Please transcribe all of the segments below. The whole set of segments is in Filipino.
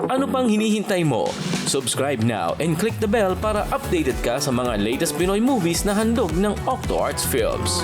Ano pang hinihintay mo? Subscribe now and click the bell para updated ka sa mga latest Pinoy movies na handog ng Octo Arts Films.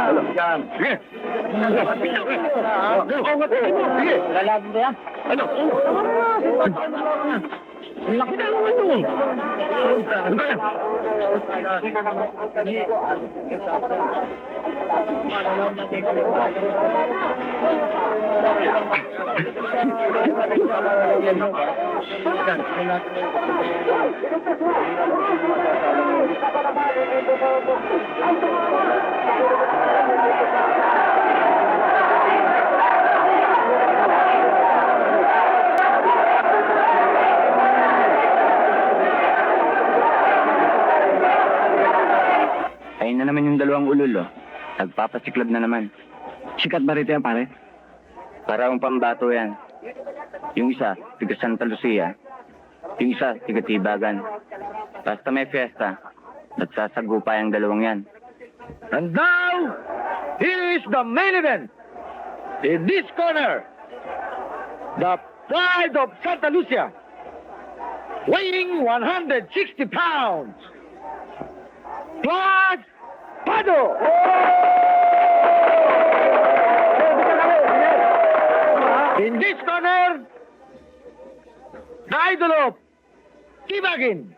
Yan. Sige. Sige. Lalaban ba yan? Ano? Ang laki na naman yun. Ano ba yan? Ayun na naman yung dalawang ulol, oh. Nagpapasiklab na naman. Sikat ba rito yan, pare? Parang pambato yan. Yung isa, tiga Santa Lucia. Yung isa, tiga Tibagan. Basta may fiesta, nagsasagupay ang dalawang yan. And now, here is the main event. In this corner, the pride of Santa Lucia, weighing 160 pounds, Clark Pado. In this corner, the idol of Tibagin,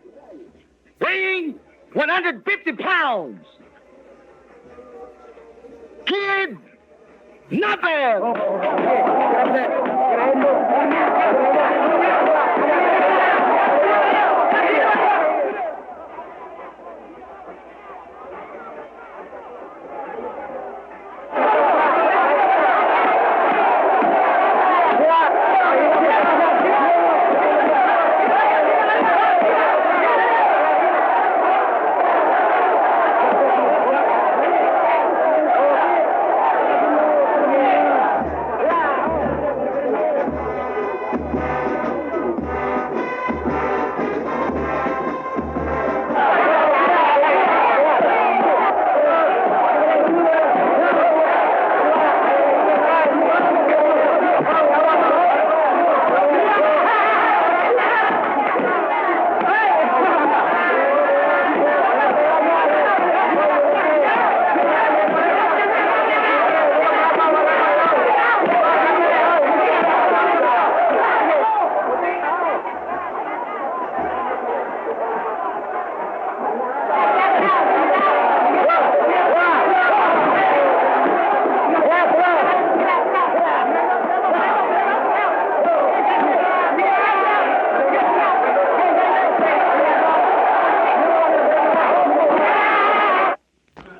weighing 150 pounds, Kid Napper.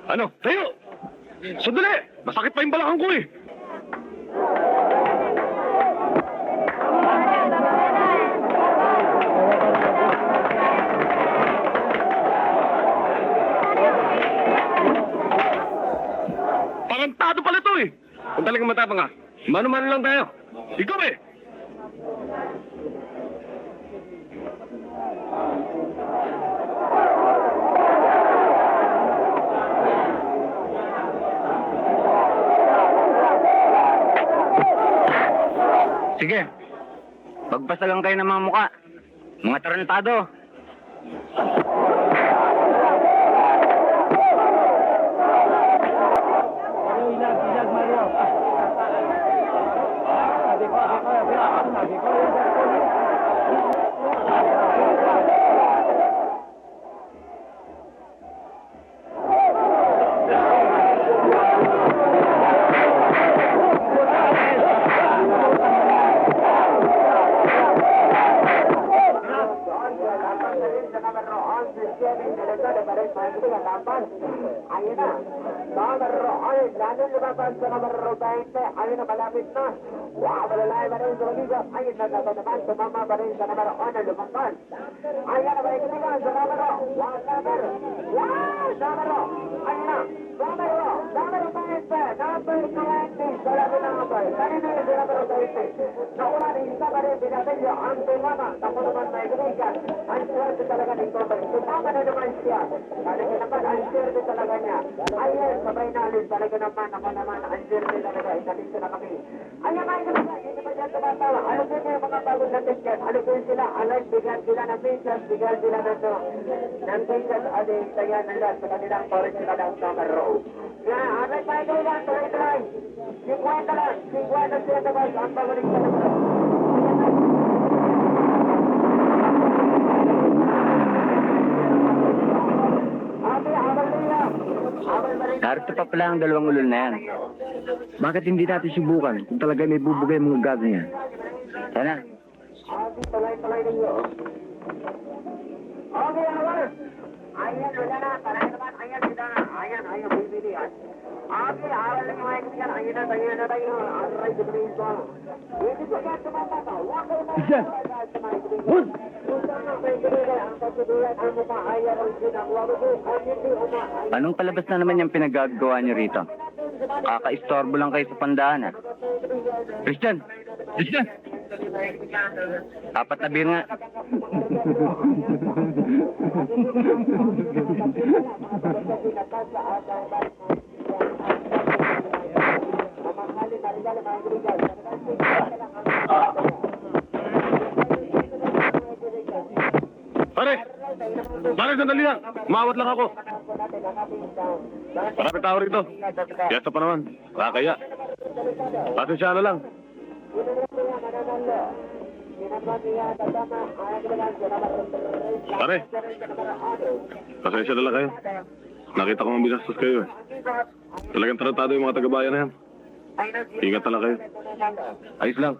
Ano? Tayo! Sandali! Masakit pa yung balakang ko eh! Parantado pala ito eh! Kung talagang matapang ka, mano-mano lang tayo. Ikaw eh! Sige, magbasa lang kayo ng mga muka. Mga tarantado. Ayun na. Numero 8, lalo lumabas sa numero 20. Ayun na, malapit na. Wow, malalay ba rin sa Ligas? Ayun na, naman, tumama ba rin sa numero 1, lumabas. Ayun na, balik sa numero 1, numero. Wow, numero. Ayun na, numero 20, number 20. Sa labi ng number. Kanina yung numero 20. Nauna rin isa ba rin, binatelyo ang tumama. Tapos naman may Ligas. Ang swerte talaga ng company. Tumama na naman siya. Talaga naman, ang swerte talaga niya. Ayun, sabay natin talaga naman. Ako naman, ang swerte talaga. Isalit na kami. Ayun, ayun, ayun. yan tumatawa. Halusin mo yung mga bagong na ticket. Halusin sila. Alay, bigyan sila ng pictures. Bigyan sila ng pictures. Aling kaya nila sa kanilang original ng summer row. Yan, alay tayo kayo lang. Tuloy-tuloy. 50 lang. 50 sila tabas. Ang paguling sa naman. Ate, habal nila. Habal na rin. Narito pa pala ang dalawang ulol na yan. Bakit hindi natin subukan kung talaga may bubugay mga gago niya? Sana. Ate, tuloy-tuloy ninyo. Okay, habal. Ayan, wala na. Talay naman. Ayan, sila na. Ayan, bibili yan. Okay, habal lang yung mga kaibigan. Ayan na tayo. Aray, bibili ito. Hindi pa ka tumatawa. Huwag kayo na. Isa! Wood! Anong palabas na naman yung pinagagawa niyo rito? Kaka-istorbo lang kayo sa pandaan, ha? Christian! Christian! Apat na beer nga. Pare! Pare, sandali lang. Umawat lang ako. Marami tao rito. Piyesta pa naman. Nakakaya. Pasensya na lang. Pare, pasensya na lang kayo. Nakita ko mang binastos kayo eh. Talagang tratado yung mga taga-bayan na yan. Ingat na lang kayo. Ayos lang.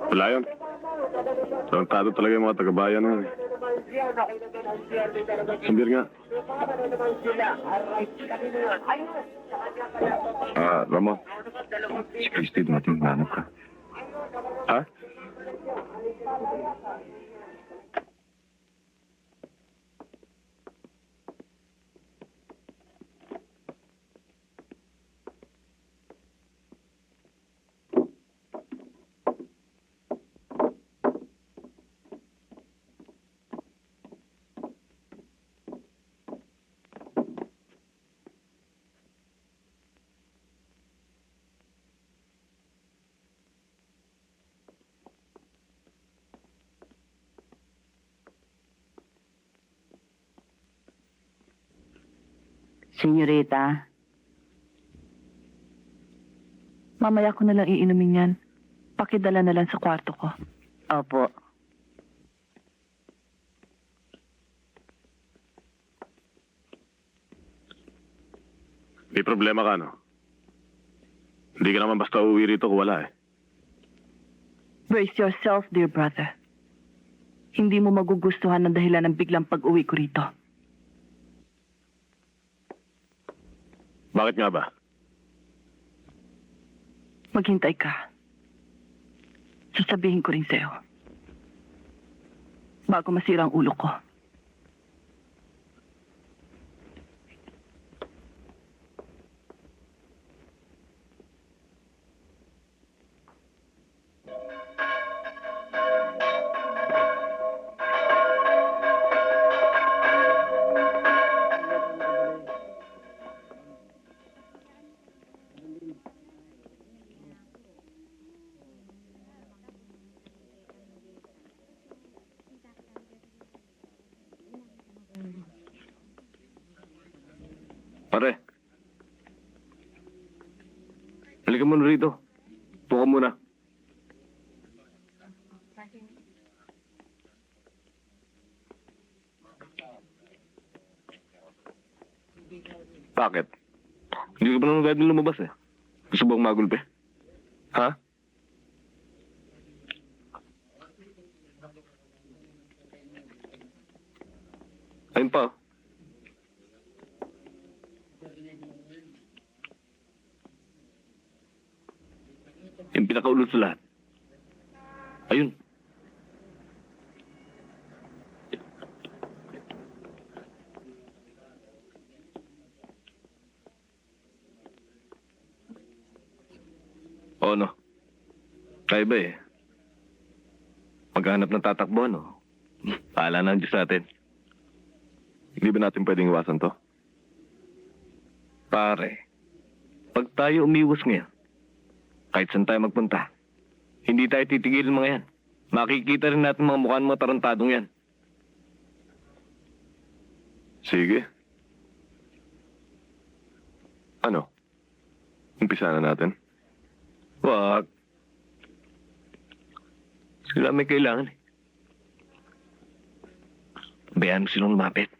Wala yun. Tratado talaga yung mga taga-bayan na yan eh. Sambir nga. Ramon. Si Christy, dumating nanap ka. Ha? Senyorita, mamaya ko na lang iinumin yan. Pakidala na lang sa kwarto ko. Opo. May problema ka, no? Hindi ka naman basta uuwi rito kung wala eh. Brace yourself, dear brother. Hindi mo magugustuhan ng dahilan ng biglang pag-uwi ko rito. Bakit nga ba? Maghintay ka. Sasabihin ko rin sa'yo. Bago masira ang ulo ko. Pare. Halika muna rito. Tuka muna. Bakit? Hindi ka pa naman gagawin lumabas eh. Gusto bang magulpe? Ha? Ayun pa. Yung pinakaulot sa lahat. Ayun. Kaya ba eh? Maghanap ng tatakbo, no? Paala na ang Diyos natin. Hindi ba natin pwedeng iwasan to? Pare, pag tayo umiwas ngayon, kahit saan tayo magpunta, hindi tayo titigil mga yan. Makikita rin natin mga mukhaan mga tarantadong yan. Sige. Ano? Umpisa na natin? Wag. Sila may kailangan eh. Bayaan mo silang lumapit.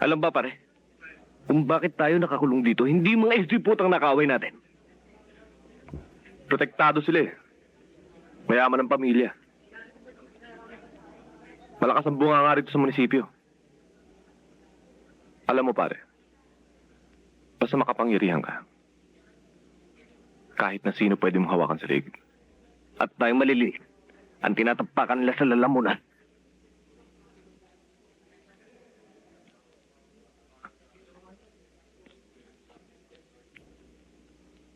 Alam ba pare, kung bakit tayo nakakulong dito, hindi mga SG putang nakaway natin. Protektado sila eh. Mayaman ang pamilya. Malakas ang bunga nga rito sa munisipyo. Alam mo pare, basta makapangyarihan ka, kahit na sino pwede mong hawakan sa lig. At tayo maliliit, ang tinatapakan nila sa lalamunan.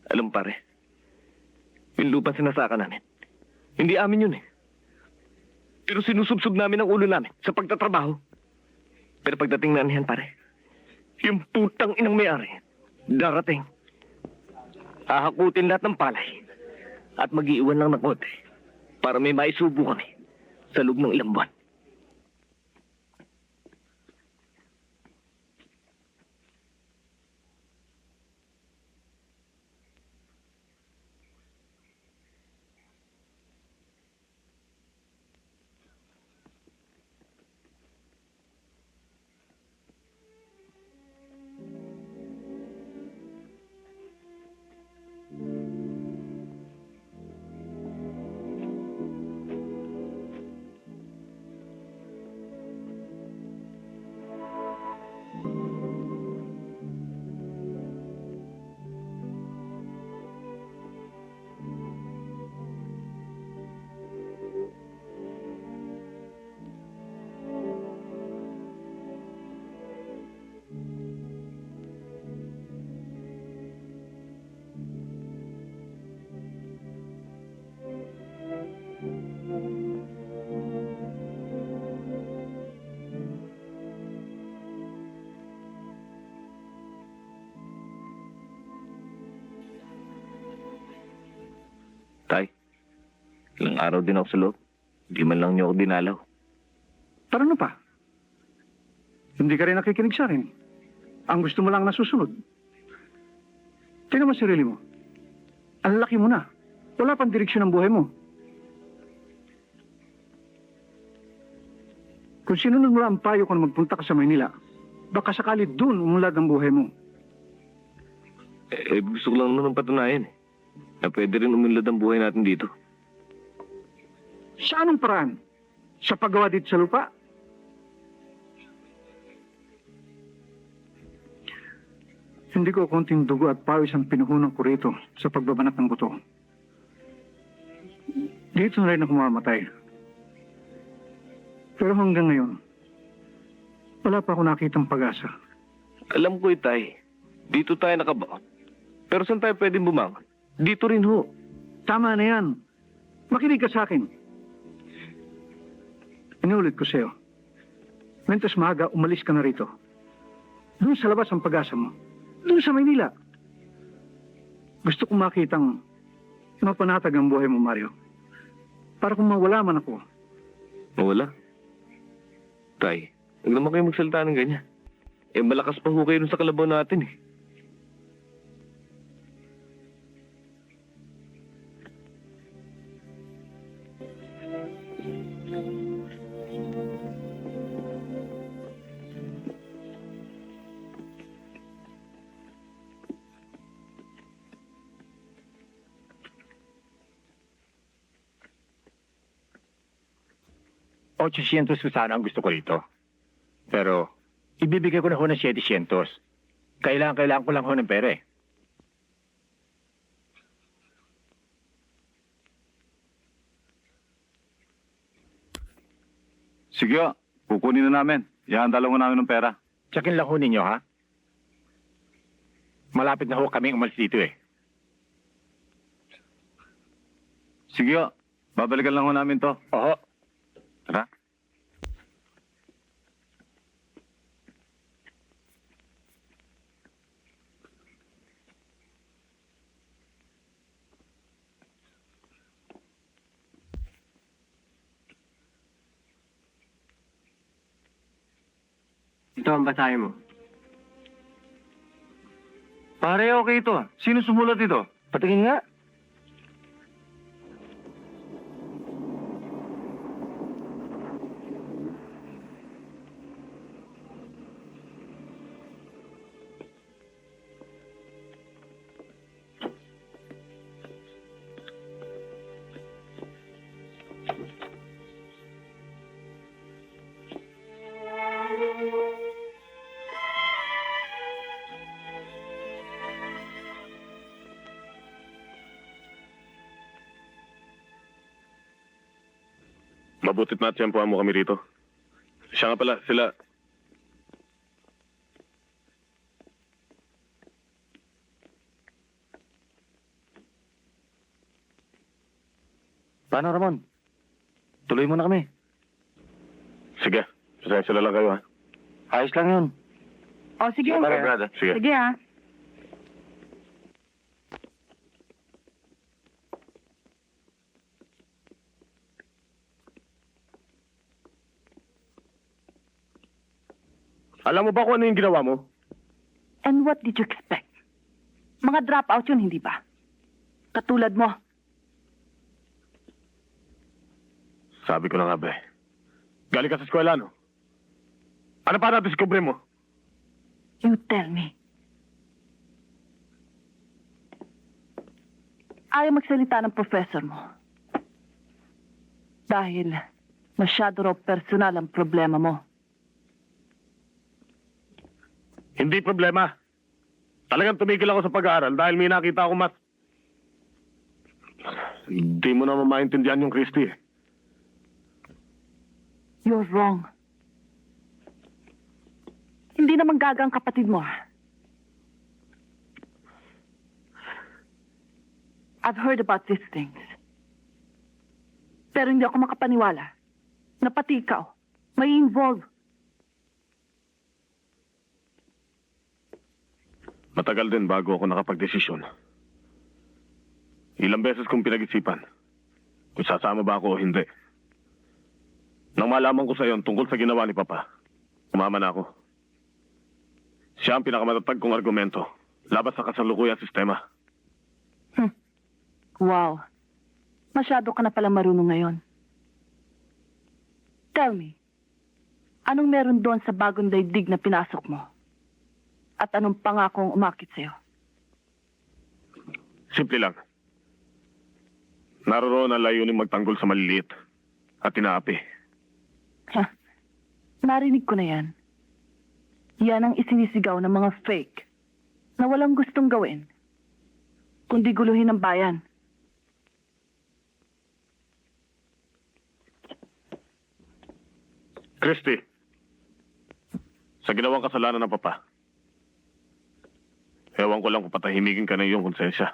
Alam pare, yung lupa sinasaka namin, hindi amin yun eh. Pero sinusubsob namin ang ulo namin sa pagtatrabaho. Pero pagdating na niyan pare, yung putang inang may-ari, darating, hahakutin lahat ng palay at mag-iiwan lang ng konti para may maisubo kami sa loob ng ilang buwan. Tay, ilang araw din ako sa loob. Hindi man lang niyo ako dinalaw. Para ano pa? Hindi ka rin nakikinig sa akin. Ang gusto mo lang nasusunod. Tingnan mo sarili mo. Ang laki mo na. Wala pang direksyon ng buhay mo. Kung sinunod mo lang ang payo ko na magpunta ka sa Maynila, baka sakali doon umunlad ang buhay mo. Gusto ko lang naman patunayan eh, na pwede rin umilad ang buhay natin dito. Sa anong paraan? Sa paggawa dito sa lupa? Hindi ko konting dugo at pawis ang pinuhunan ko rito sa pagbabanat ng buto. Dito na rin ako mamamatay. Pero hanggang ngayon, wala pa ako nakitang pag-asa. Alam ko, Itay. Dito tayo nakabaon. Pero saan tayo pwedeng bumangon? Dito rin ho. Tama na yan. Makinig ka sa akin. Inuulit ko sa'yo. Mentas maaga, umalis ka na rito. Doon sa labas ang pag-asa mo. Doon sa Maynila. Gusto kong makitang mapanatag ang buhay mo, Mario. Para kung mawala man ako. Mawala? Tay, huwag naman kayo magsalita ng ganyan. Eh, malakas pa ho kayo dun sa kalabaw natin eh. $800 po sana ang gusto ko rito. Pero, ibibigay ko na ho ng 700. Kailangan ko lang ho ng pera eh. Sige, kukunin na namin. Ihanda lang ho namin ng pera. Tsakin lang ho ninyo, ha? Malapit na ho kaming umalis dito eh. Sige, babalikan lang ho namin to. Oo. Tara. Ito ang basahin mo. Pare, okay ito. Sino sumulat ito? Patingin nga. Mabutit na tiyempohan mo kami rito. Siya nga pala, sila... Paano, Ramon? Tuloy mo na kami. Sige, pasensya na lang kayo ha. Ayos lang yun. O, sige. Sige. Sige, ha. Alam mo ba kung ano yung ginawa mo? And what did you expect? Mga dropout yun, hindi ba? Katulad mo. Sabi ko na nga ba eh. Galing ka sa eskwela, no? Ano pa na-discover mo? You tell me. Ayaw magsalita ng professor mo. Dahil masyado raw personal ang problema mo. Hindi problema. Talagang tumigil ako sa pag-aaral dahil may nakita ako mas... Hindi mo naman maintindihan yung Christy eh. You're wrong. Hindi naman gagang kapatid mo. I've heard about these things. Pero hindi ako makapaniwala na pati ikaw may involve. Matagal din bago ako nakapag-desisyon. Ilang beses kong pinag-isipan kung sasama ba ako o hindi. Nang malaman ko sa iyo tungkol sa ginawa ni Papa, umama na ako. Siya ang pinakamatatag kong argumento laban sa kasalukuyang sistema. Wow. Masyado ka na pala marunong ngayon. Tell me, anong meron doon sa bagong daigdig na pinasok mo? At anong pangakong umakit sa'yo? Simple lang. Naroon ang layunin magtanggol sa maliliit. at tinaapi. Ha, narinig ko na yan. Yan ang isinisigaw ng mga fake na walang gustong gawin, kundi guluhin ang bayan. Christy, sa ginawang kasalanan ng papa, ewan ko lang kung patahimigin ka ng iyong konsensya.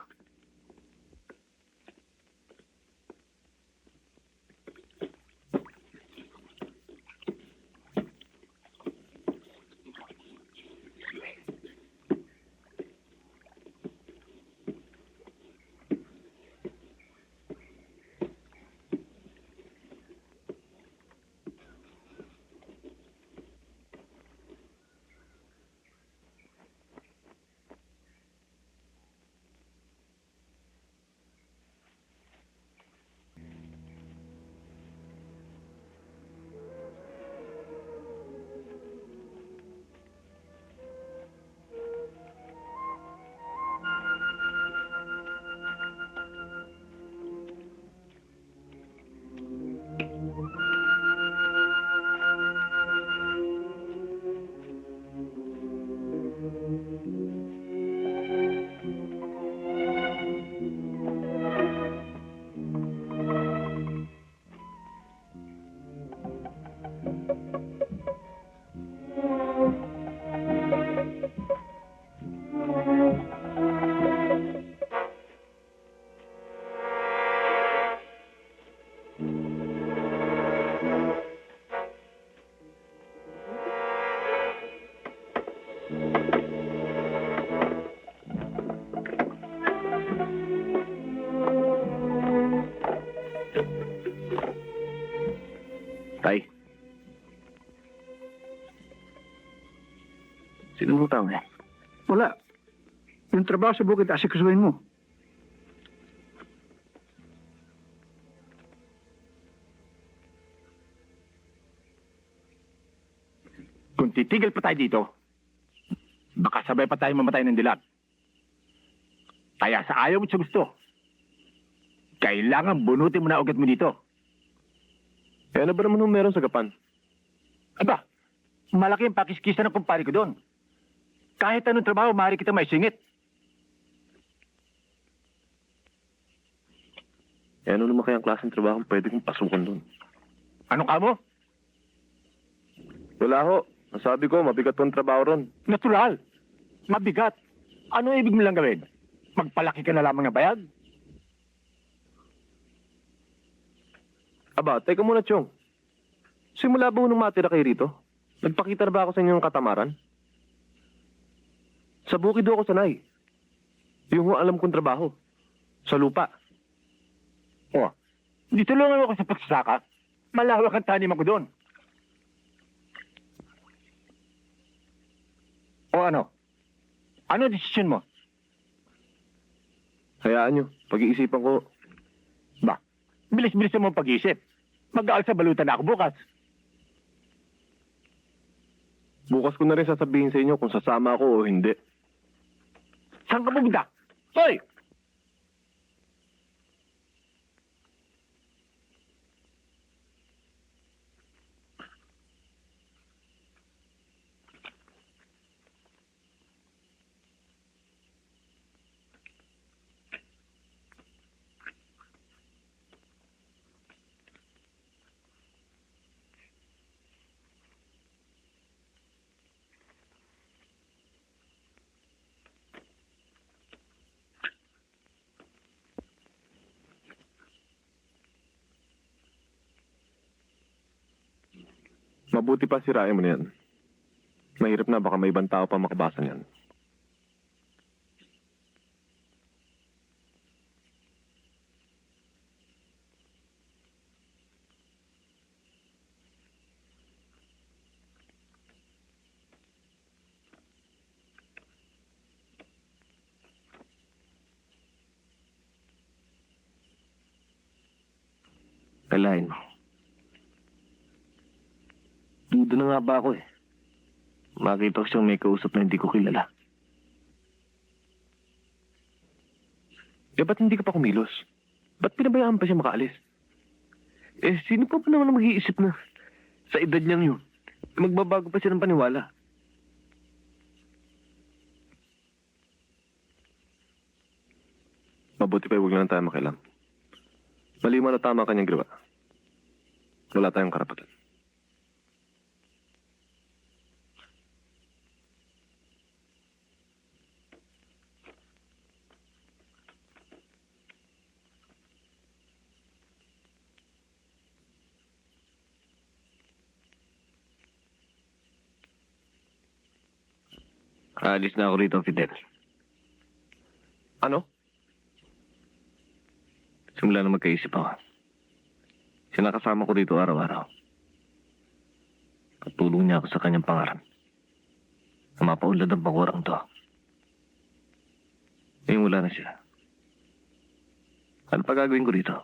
Tay. Sino mo tao eh? Wala. Yung trabaho sa bukid, asikasuhin mo. Kung titigil pa tayo dito, baka sabay pa tayo mamatay ng dilag. Kaya sa ayaw mo sa gusto, kailangan bunutin mo na ugat mo dito. Eh ano ba naman meron sa Gapan? Aba, malaki ang pakiskisa ng kumpare ko doon. Kahit anong trabaho, maaari kita may singit. Eh ano naman kayang klaseng trabaho pwede kong pasukan doon? Anong kamo? Wala ho. Nasabi ko, mabigat pong trabaho ron. Natural. Mabigat. Ano ibig mo lang gawin? Magpalaki ka na lamang ng bayag? Aba, teka muna, Chong. Simula ba nung matira kayo rito? Nagpakita na ba ako sa inyong katamaran? Sa bukid ako sanay. Yung alam kong trabaho. Sa lupa. Oh, hindi tulungan mo ako sa pagsasaka. Malawak ang taniman ko doon. O ano? Ano desisyon mo? Hayaan nyo. Pag-iisipan ko. Ba, bilis-bilis mo ang pag-isip. Mag-aal sa balutan na ako bukas. Bukas ko na rin sasabihin sa inyo kung sasama ako o hindi. Saan ka pupunta? Hoy! Mabuti pa sirain mo na yan. Mahirap na, baka may ibang tao pa makabasa niyan. Kalahin mo. Duda na nga ba ako eh. Makita ko siyang may kausap na hindi ko kilala. Eh, ba't hindi ka pa kumilos? Ba't pinabayaan pa siya makaalis? Eh, sino pa naman ang mag-iisip na sa edad niyang yun, magbabago pa siya ng paniwala? Mabuti pa huwag na lang tayo makialam. Mali man na tama ang kanyang gawa. Wala tayong karapatan. Aalis na ako rito, Fidel. Ano? Simula na magkaisip ako. Sinakasama ko dito araw-araw. Katulong niya ako sa kanyang pangarap. Na mapaunlad ang pangurang to. Ngayon wala na siya. Ano pa gagawin ko dito?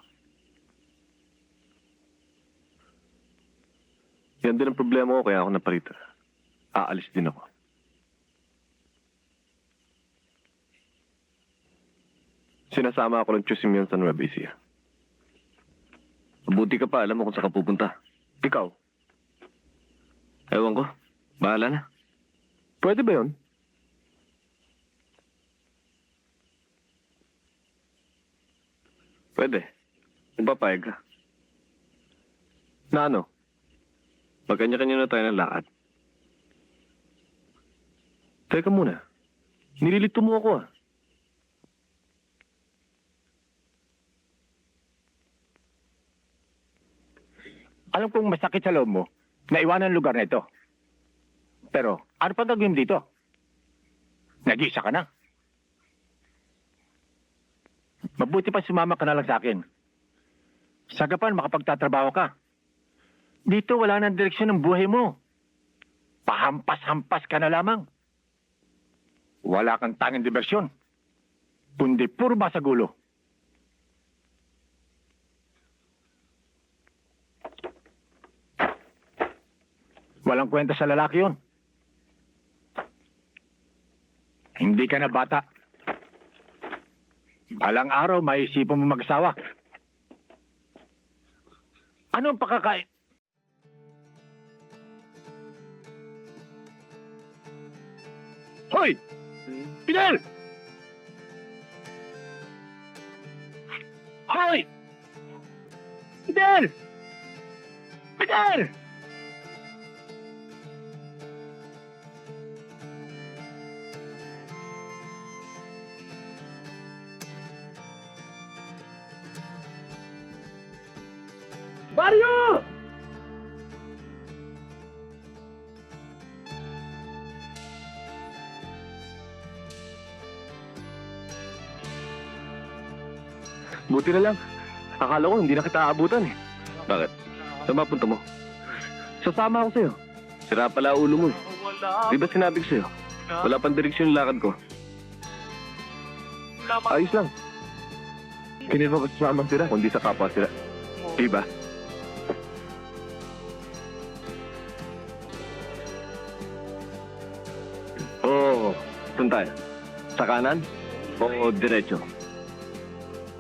Yan din ang problema ko kaya ako naparito. Aalis din ako. Sinasama ako ng Chusimyon sa Nueva Ecija. Mabuti ka pa, alam mo kung saan ka pupunta. Ikaw, Ewan ko. Bahala na. pwede ba yun? Pwede. Kung papayag ka. Na ano? Magkanya-kanya na tayo ng lakad. Teka muna. Nililito mo ako ah. Alam kong masakit sa loob mo na iwanan ang lugar na ito. Pero, ano pa gagawin dito? Nag-iisa ka na. Mabuti pa sumama ka na lang sa akin. Sagapan, makapagtatrabaho ka. Dito wala nang direksyon ng buhay mo. Pahampas-hampas ka na lamang. Wala kang tanging diversyon. Kundi puro masagulo. Walang kwenta sa lalaki yun. Hindi ka na bata. Balang araw, maisipan mo mag-asawa. Ano ang pakakain? Hoy! Fidel! Hoy! Fidel! Fidel! Mario! Buti na lang. Akala ko hindi na kita aabutan eh. Bakit? Saan ba punta mo? Sasama ako sa'yo. Sira pala ulo mo eh. Di ba sinabi ko sa'yo? Wala pang direksyon yung lakad ko. Ayos lang. Kinirma ko sa samang sila, kundi sa kapwa sila. Diba? Oo. Saan tayo? Sa kanan? O diretso?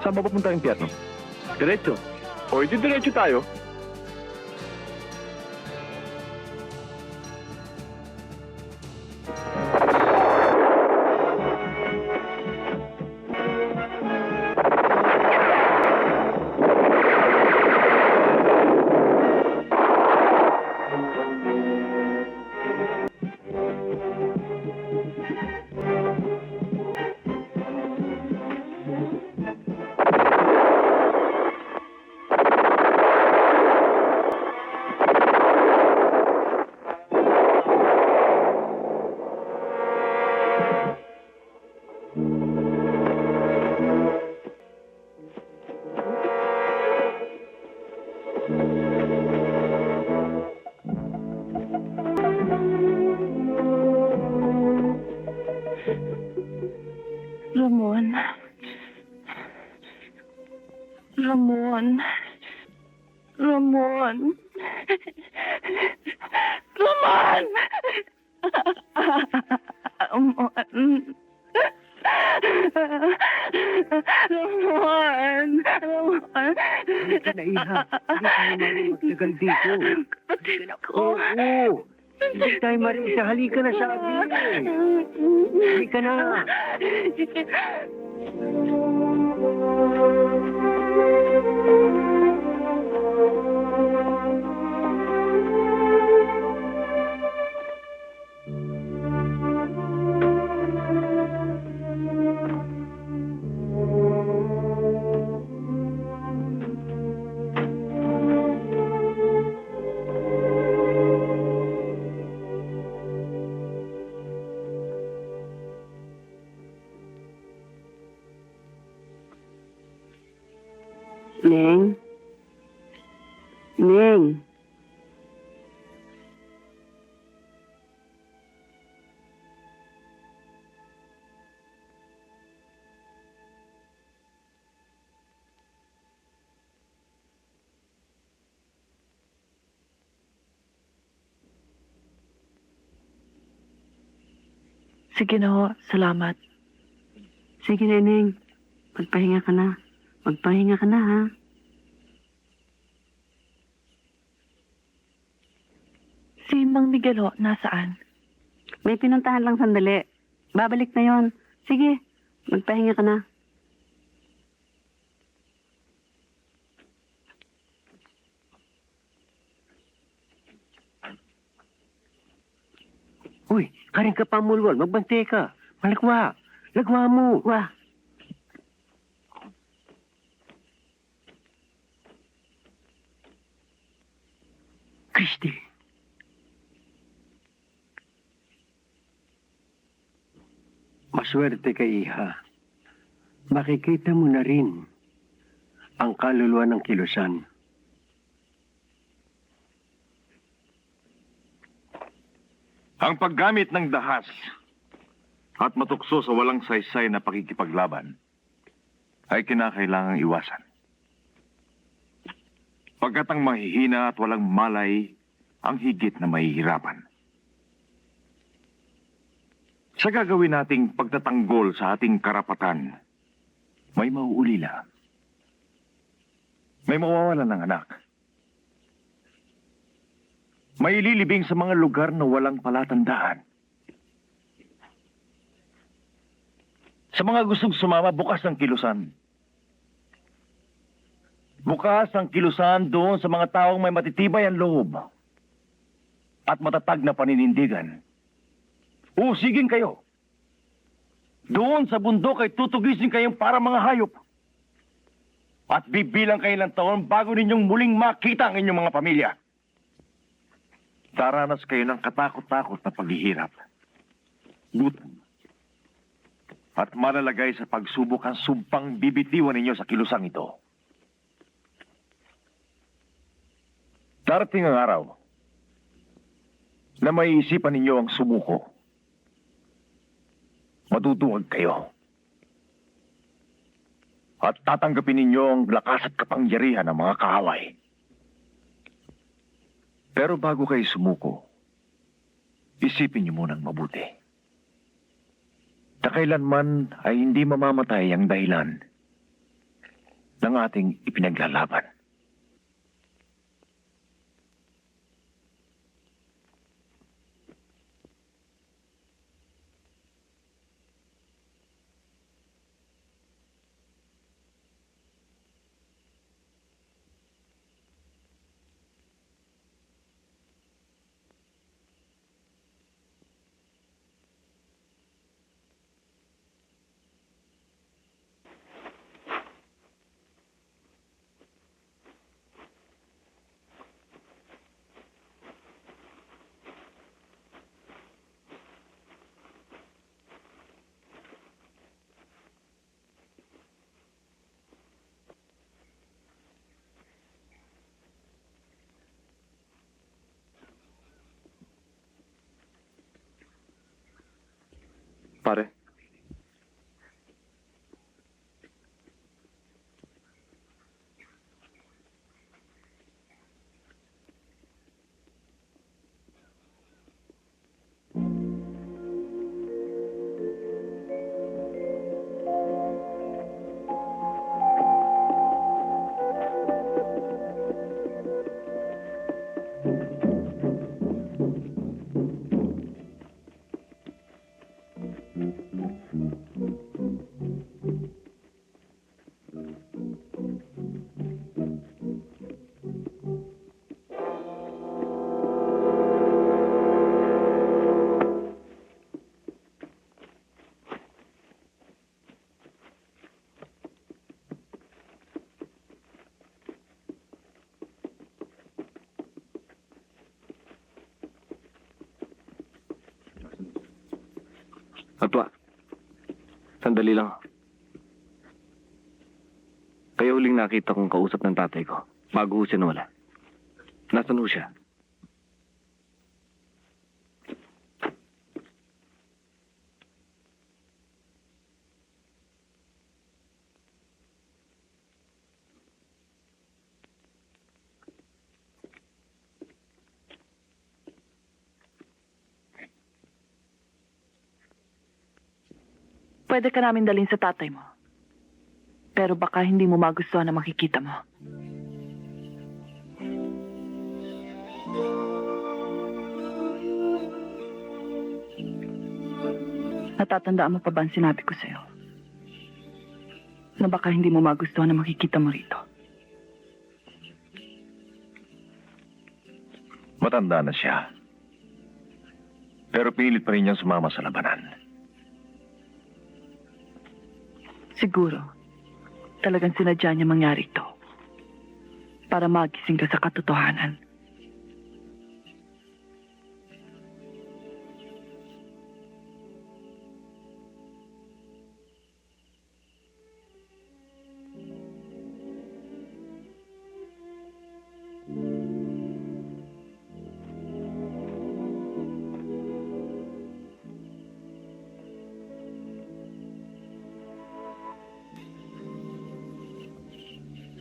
Saan ba papunta yung piano? Diretso. O, hindi diretso tayo. Ramon. Ramon. Ramon. Ramon! Ramon! Ramon! ha. Hindi tayo maring magtagal dito. Kapatid ko. Oo. Hindi tayo maring isa. Halika na sa akin. Halika na. Neng? Neng? Sige na ho, salamat. Sige, Neneng. Magpahinga ka na. Magpahinga ka na, ha? Si Mang Miguel ho, nasaan? May pinuntahan lang sandali. Babalik na yon. Sige, magpahinga ka na. Uy, karing ka pamulwal. Magbante ka. Malagwa. Lagwa mo. Wah, Christy. Maswerte ka, Iha. Makikita mo na rin ang kaluluwa ng kilusan. Ang paggamit ng dahas at matukso sa walang saysay na pakikipaglaban ay kinakailangang iwasan. Pagkat ang mahihina at walang malay ang higit na mahihirapan. Sa gagawin nating pagtatanggol sa ating karapatan, may mauulila. May mawawalan ng anak. May ililibing sa mga lugar na walang palatandaan. Sa mga gustong sumama, bukas ang kilusan. Bukas ang kilusan doon sa mga taong may matitibay ang loob at matatag na paninindigan. Usigin kayo. Doon sa bundok ay tutugisin kayong para mga hayop. At bibilang kayo ng taon bago ninyong muling makita ang inyong mga pamilya. Daranas kayo ng katakot-takot na paghihirap. Gutom. At malalagay sa pagsubok ang sumpang bibitiwan ninyo sa kilusang ito. Darating ang araw na may isipan ninyo ang sumuko. Matutungag kayo. At tatanggapin ninyo ang lakas at kapangyarihan ng mga kaaway. Pero bago kayo sumuko, isipin niyo munang mabuti. Na kailanman ay hindi mamamatay ang dahilan ng ating ipinaglalaban. Pare. Atwa, sandali lang. Kaya huling nakita kong kausap ng tatay ko bago ho siya nawala. Nasaan ho siya? Pwede ka namin dalhin sa tatay mo. Pero baka hindi mo magustuhan na makikita mo. Natatandaan mo pa ba ang sinabi ko sa'yo? Na baka hindi mo magustuhan na makikita mo rito. Matanda na siya. Pero pilit pa rin niyang sumama sa labanan. Siguro, talagang sinadya niya mangyari ito. Para magising ka sa katotohanan.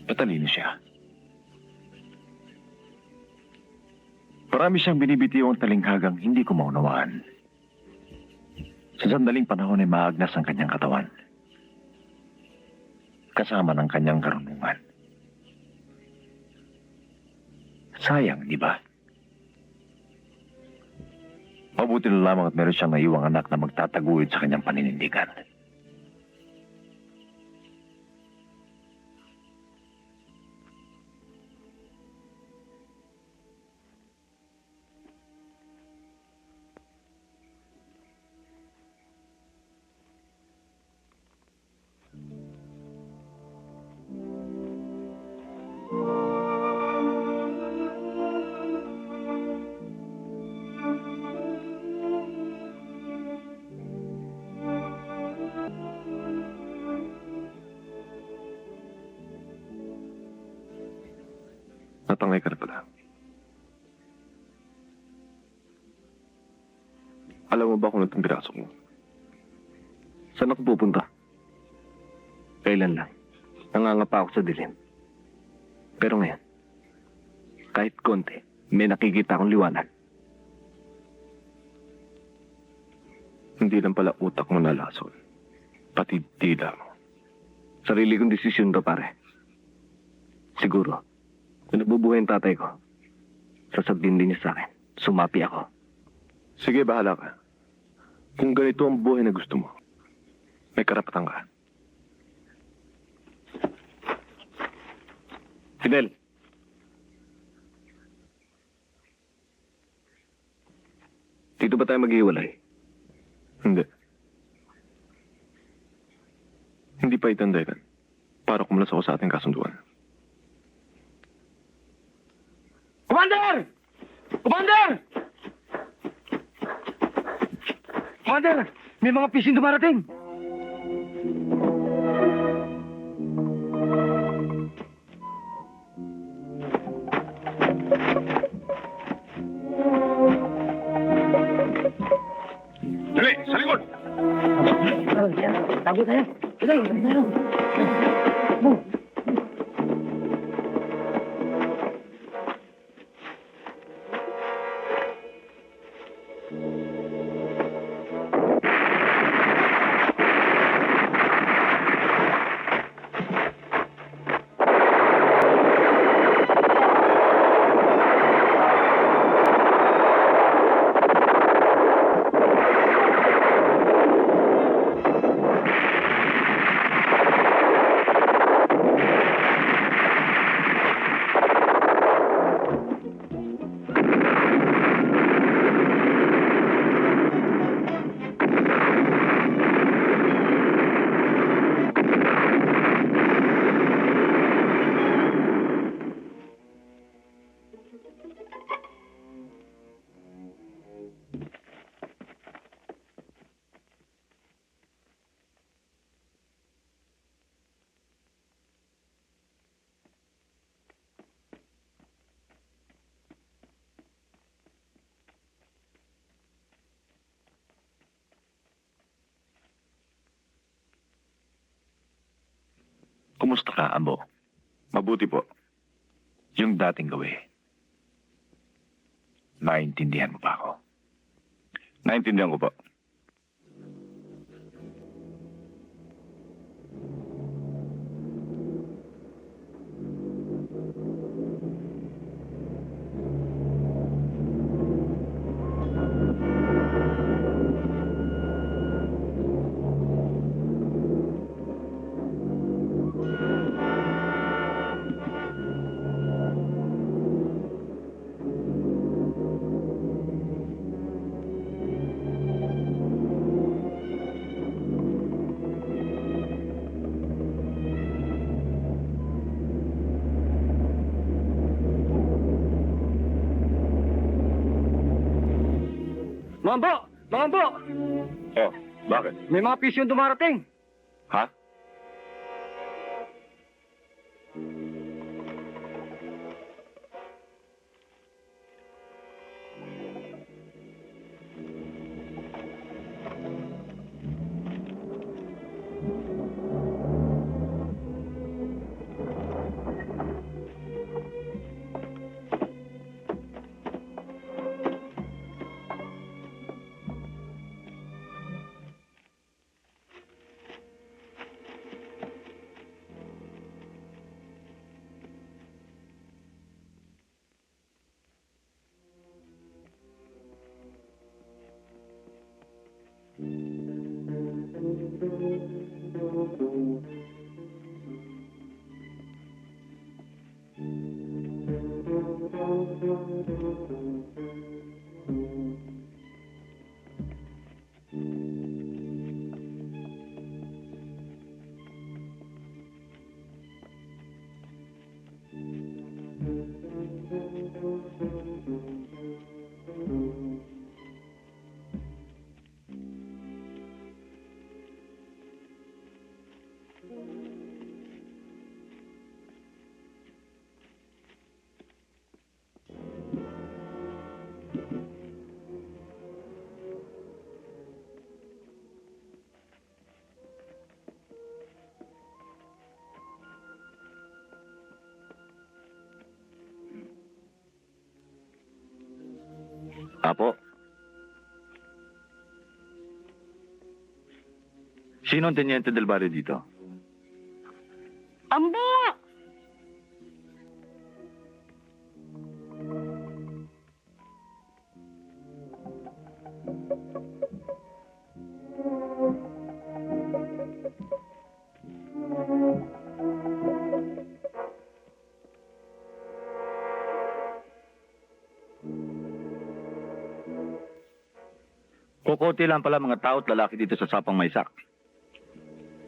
Patalino siya. Marami siyang binibitiw ang talinghagang hindi ko maunawaan. Sa sandaling panahon ay maagnas ang kanyang katawan. Kasama ng kanyang karunungan. Sayang, di ba? Mabuti na lamang at meron siyang naiwang anak na magtataguyod sa kanyang paninindigan. Natangay ka na pala. Alam mo ba kung itong birasok mo? Saan ako pupunta? Kailan lang. Nangangapa ako sa dilim. Pero ngayon, kahit konti, may nakikita akong liwanag. Hindi lang pala utak mo nalason. Pati dila mo. Sarili kong desisyon to, pare. Siguro, kung nabubuhay ang tatay ko, sasabihin din niya sa akin, sumapi ako. Sige, bahala ka. Kung ganito ang buhay na gusto mo, may karapatan ka. Fidel. Dito ba tayo maghiwalay? Hindi. Hindi pa itandayan para kumulas ako sa ating kasunduan. Commander! Commander! Commander! May mga pising dumarating! Dali, sa likod! Tago tayo! Tayo! Kumusta ka, Ambo? Mabuti po. Yung dating gawi. Naintindihan mo ba ako? Naintindihan ko po. Mga Ambo! Oh, bakit? May mga pisyon dumarating. Ha? Apo? Sino ang Teniente del Barrio dito? Ambo! Kukunti lang pala mga tao at lalaki dito sa Sapang Maysak.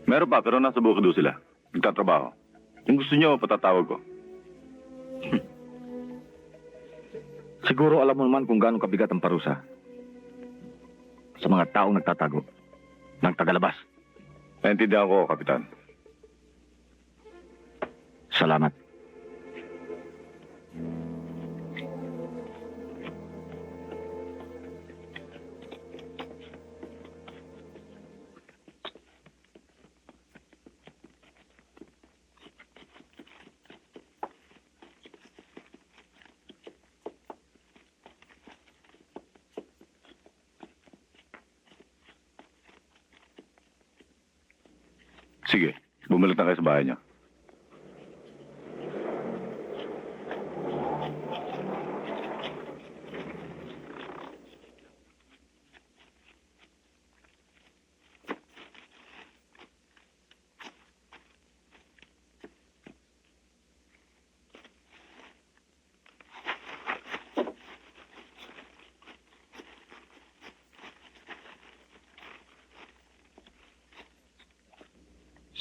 Meron pa, pero nasa Bukidnon sila. Nagtatrabaho. Kung gusto nyo, patatawag ko. Siguro alam mo naman kung gaano kabigat ang parusa sa mga taong nagtatago ng tagalabas. Naintindihan ko, Kapitan. Salamat. Sige, bumalik na kayo sa bahay niyo.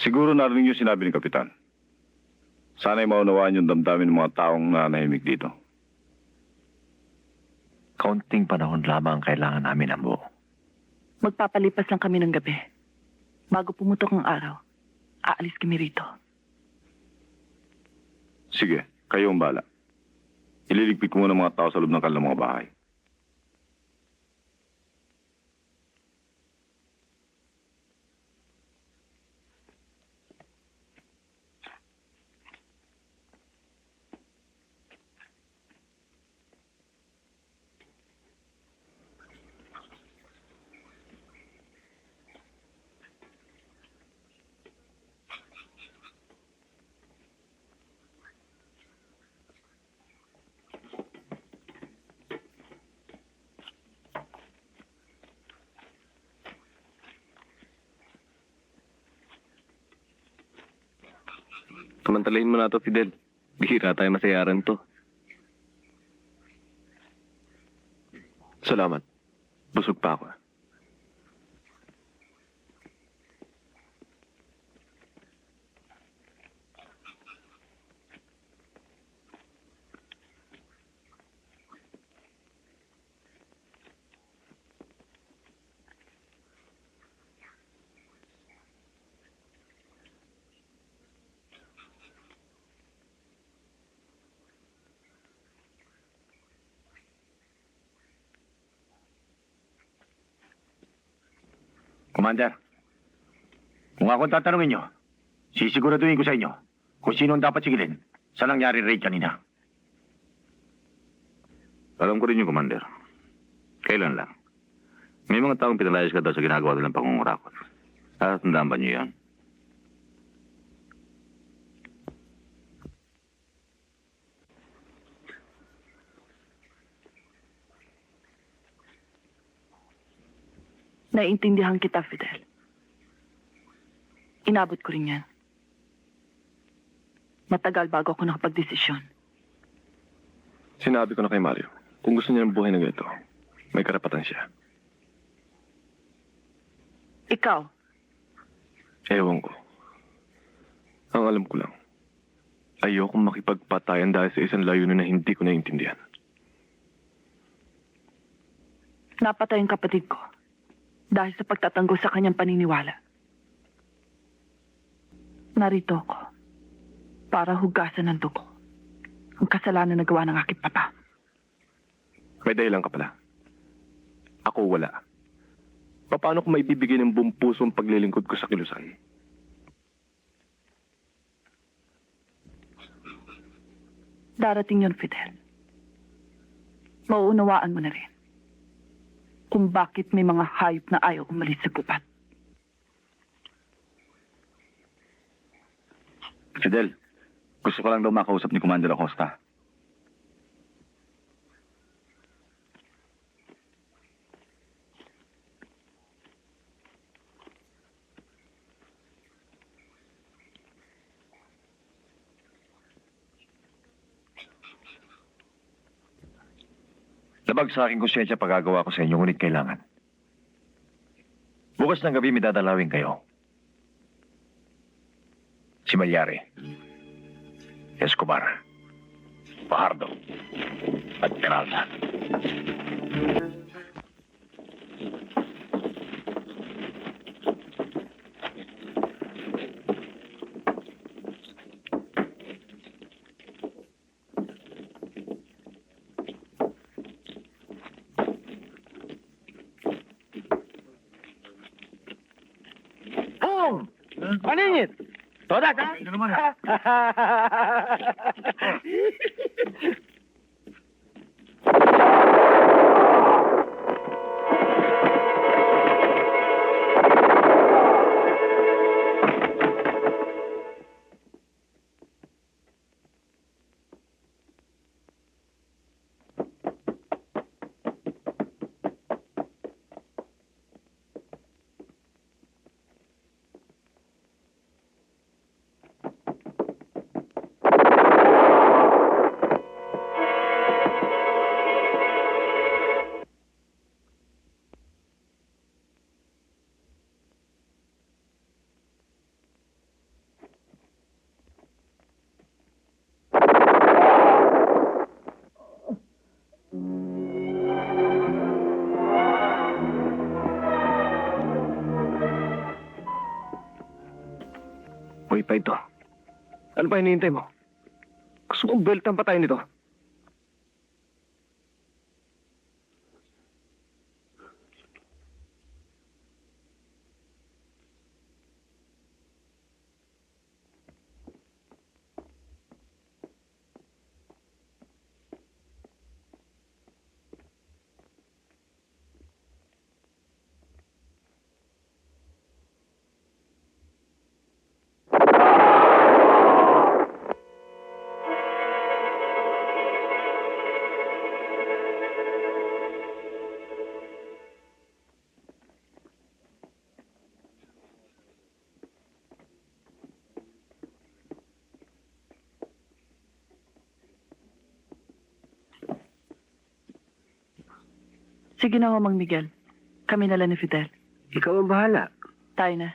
Siguro narinig niyo sinabi ni Kapitan. Sana'y maunawaan yung damdamin ng mga taong nanahimik dito. Kaunting panahon lamang ang kailangan namin, Ambo. Magpapalipas lang kami ng gabi. Bago pumutok ang araw, aalis kami rito. Sige, kayo ang bala. Ililigpit ko muna mga tao sa loob ng kanilang mga bahay. Samantalahin mo na to, Fidel. Bihira tayo masayaran to. Salamat. Busog pa ako. Commander, kung ako ang tatanungin nyo, sisiguraduhin ko sa inyo kung sino ang dapat sigilin sa nangyari raid kanina. Alam ko rin yung, Commander. Kailan lang? May mga taong pinalayas ka daw sa ginagawa nilang pangungurakot. Tandaan ba niyo yan? Naiintindihan kita, Fidel. Inabot ko rin yan. Matagal bago ako nakapagdesisyon. Sinabi ko na kay Mario, kung gusto niya ng buhay na ganito, may karapatan siya. Ikaw, Ewan ko. Ang alam ko lang, ayokong makipagpatayan dahil sa isang layunin na hindi ko naiintindihan. napatay ang kapatid ko dahil sa pagtatanggol sa kanyang paniniwala. Narito ako para hugasan ng dugo ang kasalanan na gawa ng aking papa. May dahilan ka pala. Ako wala. Paano ko maibibigay ng buong puso ang paglilingkod ko sa kilusan? Darating yun, Fidel. Mauunawaan mo na rin kung bakit may mga hayop na ayaw umalis sa gubat. Fidel, gusto ko lang daw makausap ni Commander Acosta. Labag sa aking konsyensya pagagawa ko sa inyo, ngunit kailangan. Bukas ng gabi may dadalawin kayo. Si Malyari, Escobar, Fajardo, at Peralta. Paningit! Todas, ha? Ito naman. Uy, pa ito. Ano pa hinihintay mo? Gusto mong beltan pa tayo nito? Sige na ho, Mang Miguel. Kami na lang ni Fidel. Ikaw ang bahala. Tayo na.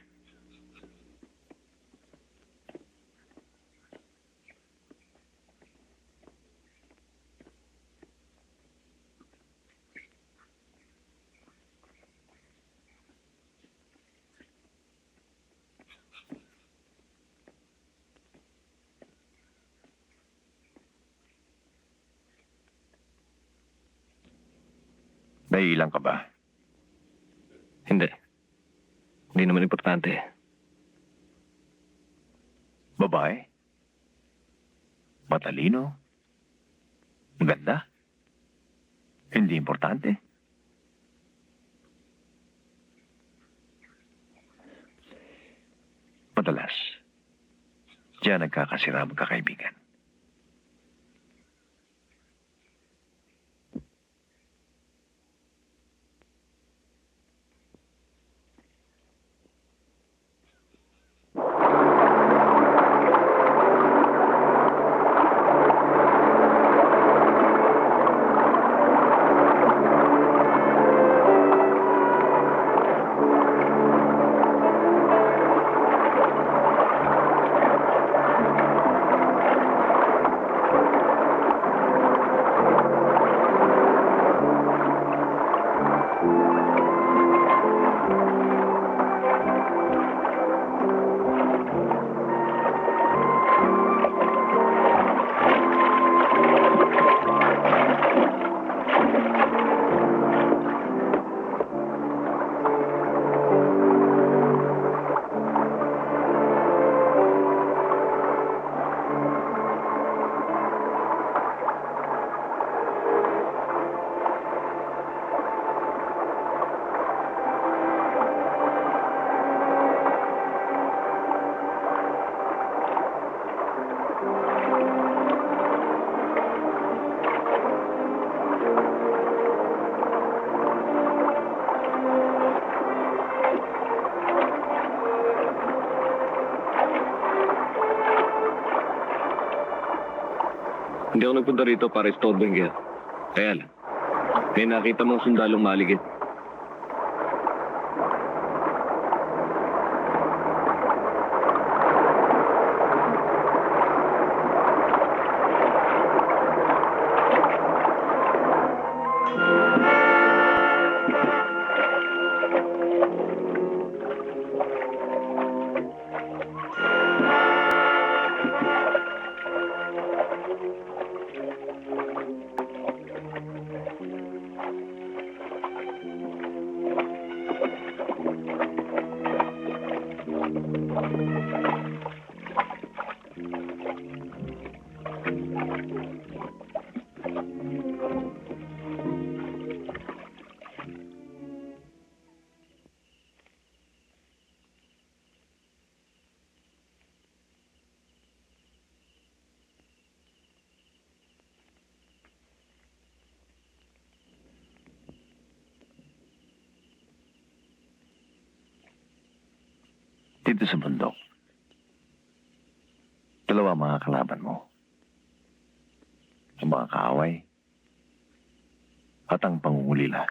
Naiilang ka ba? Hindi. Hindi naman importante. Babae? Matalino? Maganda? Hindi importante? Madalas, diyan nagkakasira magkakaibigan. Hindi ako nagpunta rito para istorbo yung gera. Kaya lang, may nakita mong sundalong maligid. Dito sa bundok, dalawa mga kalaban mo. Ang mga kaaway at ang pangungulila.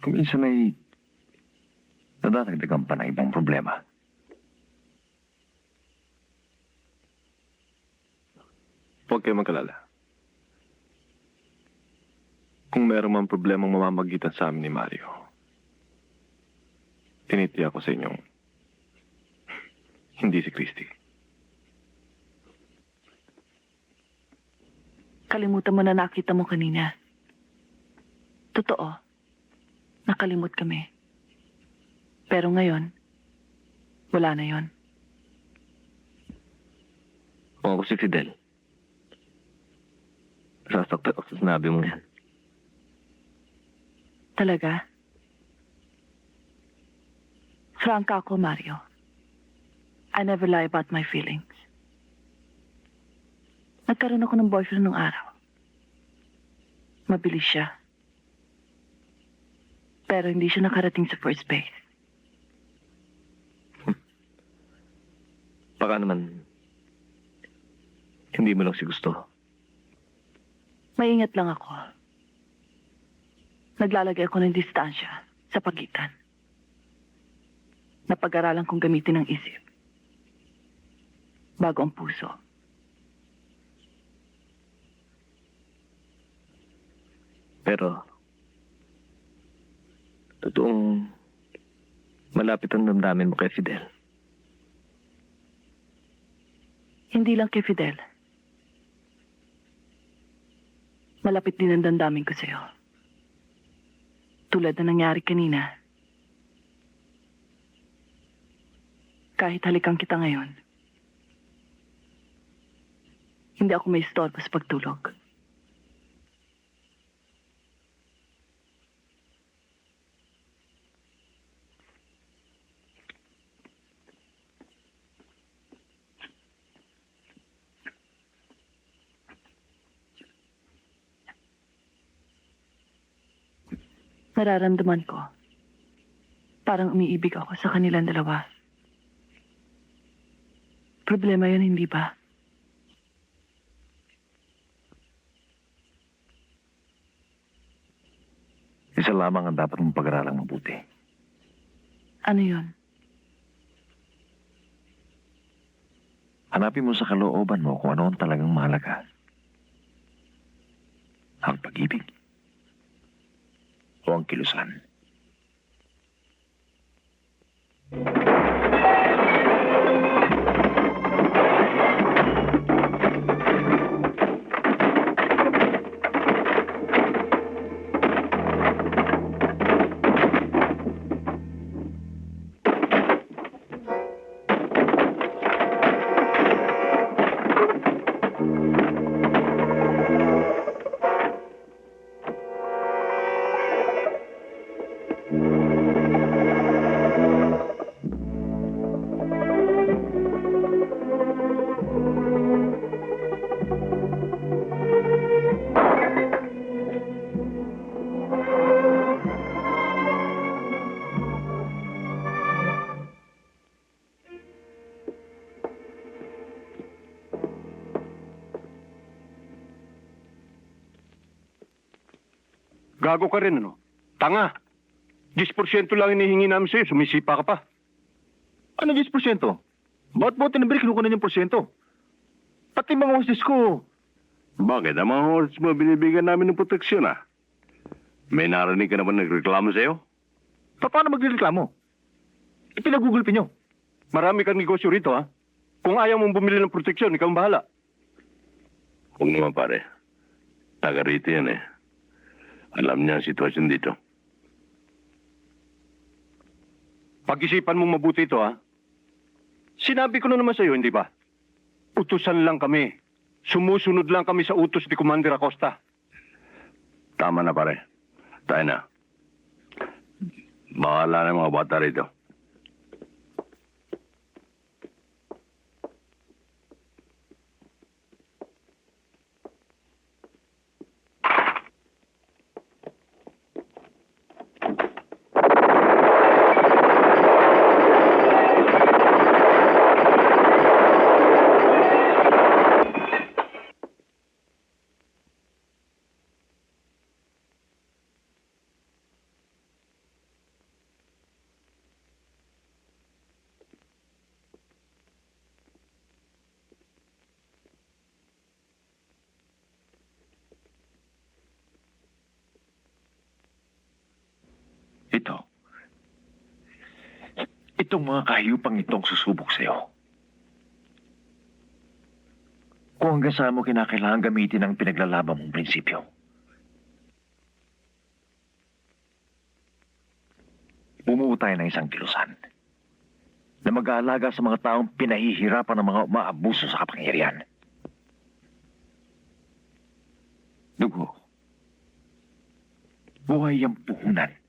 Kuminsan ay nadadagdagan pa ng ibang problema. Huwag kayo magkalala. Kung meron man problemang mamamagitan sa amin ni Mario, tinitiyak ko sa inyong hindi si Christy. Kalimutan mo na nakita mo kanina. Totoo. Nakalimot kami. Pero ngayon, wala na yon. Kung ako si Fidel, sasaktan ako sa sinabi mo yan. Talaga? Franka ako, Mario. I never lie about my feelings. Nagkaroon ako ng boyfriend nung araw. Mabilis siya. Pero hindi siya nakarating sa first base. Baka naman, hindi mo lang si gusto. Maingat lang ako. Naglalagay ako ng distansya sa pagitan. Napag-aralan kong gamitin ang isip bago ang puso. Pero, totoong malapit ang damdamin mo kay Fidel. Hindi lang kay Fidel. Malapit din ang damdamin ko sa'yo. Tulad na nangyari kanina. Kahit halikan kita ngayon, hindi ako may istorbo sa pagtulog. Nararamdaman ko, parang umiibig ako sa kanilang dalawa. Problema yun, hindi ba? Isa lamang ang dapat mong pag-aralang mabuti. Ano yun? Hanapin mo sa kalooban mo kung ano ang talagang mahalaga. Ang pag-ibig o ang kilusan. Gago ka rin, ano? Tanga! 10% lang hinihingi namin sa'yo, sumisipa ka pa. Ano 10%? Ba't mo tinabili kinukunan yung porsyento? Pati mga hostes ko. Bakit? Ang mga horse mo binibigyan namin ng proteksyon, ah? May narinig ka naman nagreklamo sa'yo? Paano magreklamo? Ipinagugulpi nyo. Marami kang negosyo rito, ha? Kung ayaw mong bumili ng proteksyon, ikaw ang bahala. Huwag naman, pare. Taga rito yan, eh. Alam niya ang sitwasyon dito. Pag-isipan mong mabuti ito, ha? Sinabi ko na naman sa'yo, hindi ba? Utusan lang kami. Sumusunod lang kami sa utos ni Commander Acosta. Tama na, pare. Tayo na. Bahala na mga bata rito. Itong mga kahiyupang itong susubok sa'yo. Kung hanggang saan mo kinakailangan gamitin ang pinaglalaban mong prinsipyo. Bumuo tayo ng isang kilusan na mag-aalaga sa mga taong pinahihirapan ng mga umaabuso sa kapangyarihan. Dugo. Buhay ang puhunan.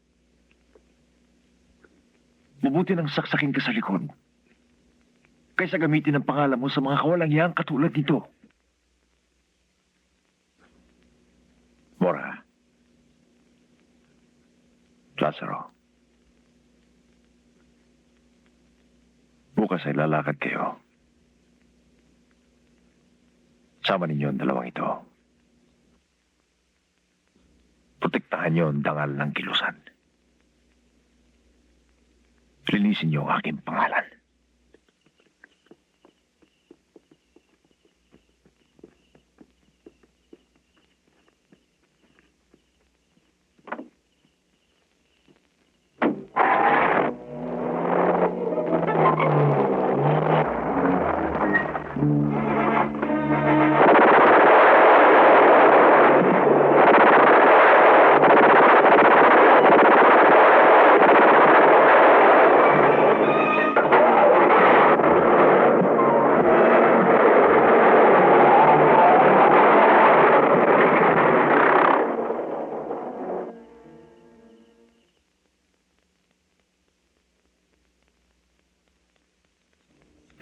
Mabuti ng saksakin ka sa likod kaysa gamitin ang pangalan mo sa mga kawalangyang katulad nito. Mora. Lazaro. Bukas ay lalakad kayo. Sama ninyo ang dalawang ito. protektahan niyo ang dangal ng kilusan. Linisin niyo ang aking pangalan.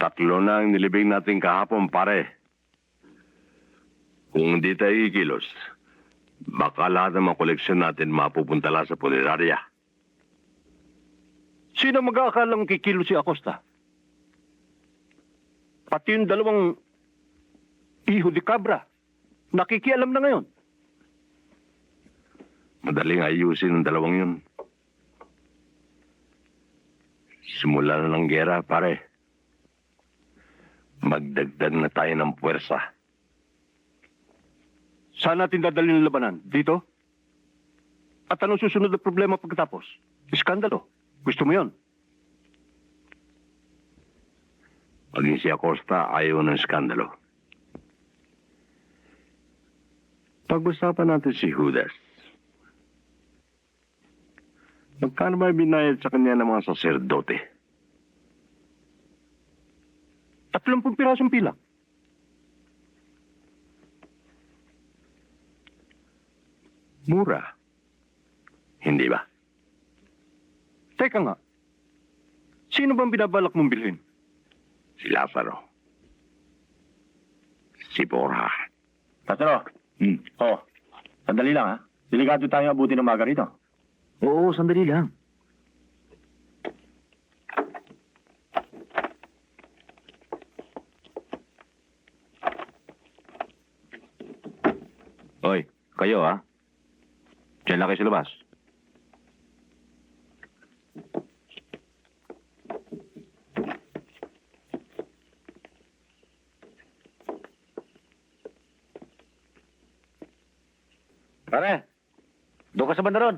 Tatlo na ang nilibing natin kahapon, pare. Kung hindi tayo ikilos, baka lahat ng mga koleksyon natin mapupunta lang sa punerarya. Sino mag-aakalang kikilo si Acosta? Pati yung dalawang iho di cabra. Nakikialam na ngayon. Madaling ayusin ng dalawang yun. Simula na ng gera, pare. Magdagdag na tayo ng puwersa. Saan natin dadalhin ang labanan? Dito? At anong susunod na problema pagkatapos? Iskandalo. Gusto mo yon? Maging si Acosta ayaw ng skandalo. Pag-usapan natin si Judas. Magkano ba binayad sa kanya ng mga saserdote? 30 pirasong pilak. Mura. Hindi ba? Teka nga. Sino bang binabalak mong bilhin? Si Lazaro. Si Borja. Tatlo. Oh, sandali lang ha. Delikado tayo abutin ng maga rito. Oo, sandali lang. Hoy, kayo ha? Diyan lang kayo sa labas. Pare, doon ka sa banda ron.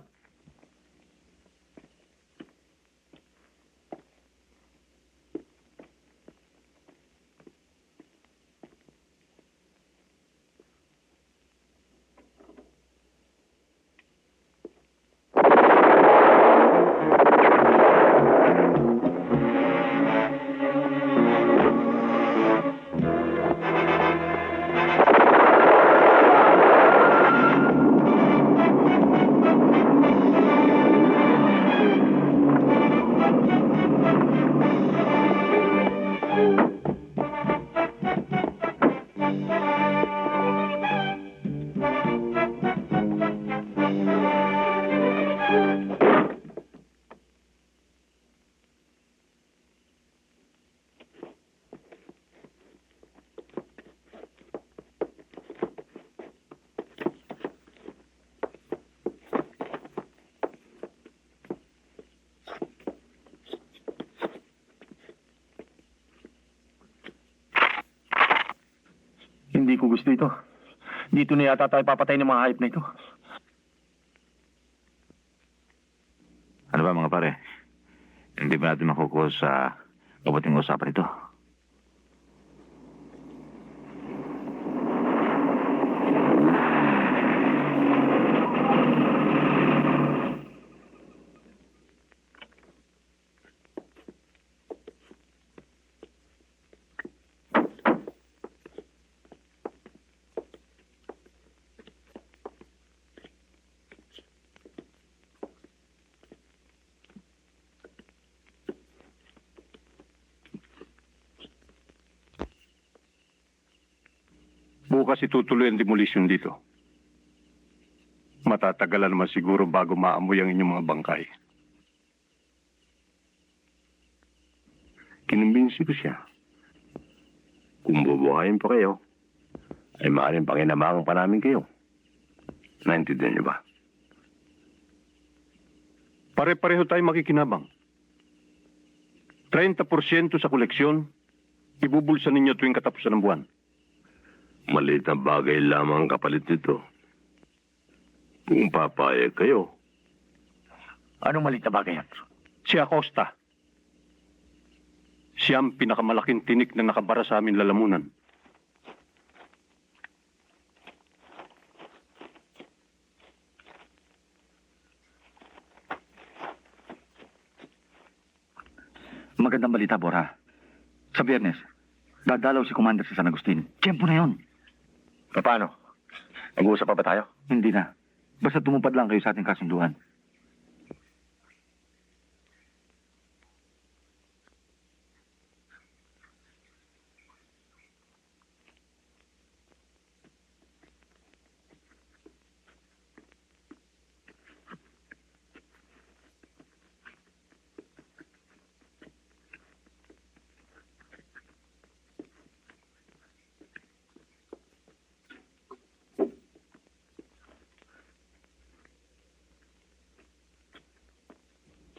Hindi ko gusto ito. Dito na yata tayo papatay ng mga hayop na ito. Ano ba mga pare? Hindi ba natin makukuha sa kabuting usapan ito? Bukas itutuloy ang demolition dito. Matatagalan naman siguro bago maamoy ang inyong mga bangkay. Kinumbinsi ko siya. Kung bubuhayin pa kayo, ay maaaring panginamagang pa namin kayo. Naintindihan niyo ba? Pare-pareho tayong makikinabang. 30% sa koleksyon, ibubulsa ninyo tuwing katapusan ng buwan. Maliit na bagay lamang kapalit nito. Kung papayag kayo. Anong maliit na bagay yan? Si Acosta. Siya ang pinakamalaking tinik na nakabara sa amin lalamunan. Magandang balita, Bora. Sa Biyernes, dadalaw si Commander sa San Agustin. Tiyempo na yon. Paano? Nag-uusap pa ba tayo? Hindi na. Basta tumupad lang kayo sa ating kasunduan.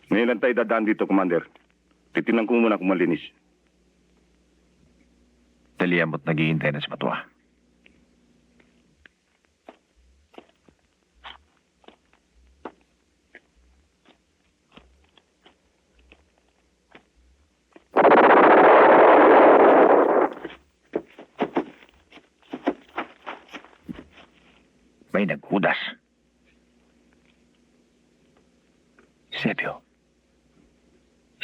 Ngayon lang tayo dadaan dito, Commander. Titinan ko muna kung malinis. Talian mo't naghihintay na si Matua. May naghudas. Sebio.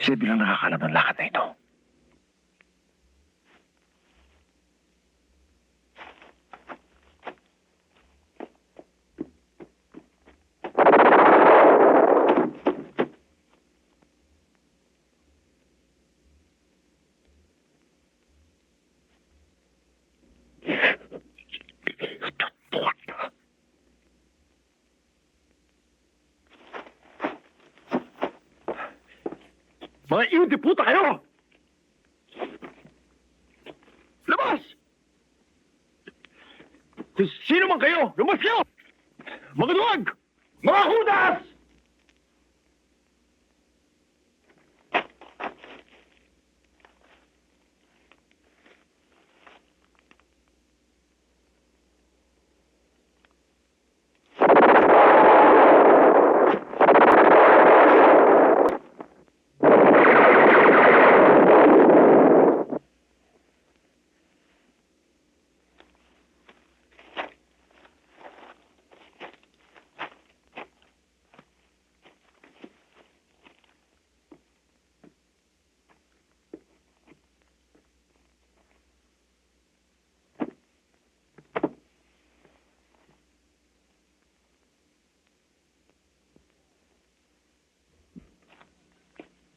Sebio lang nakakalam ng lakad na ito. Mga iyon di puta kayo! Labas! Kung sino man kayo, lumabas kayo! Mga duwag! Mga hudas!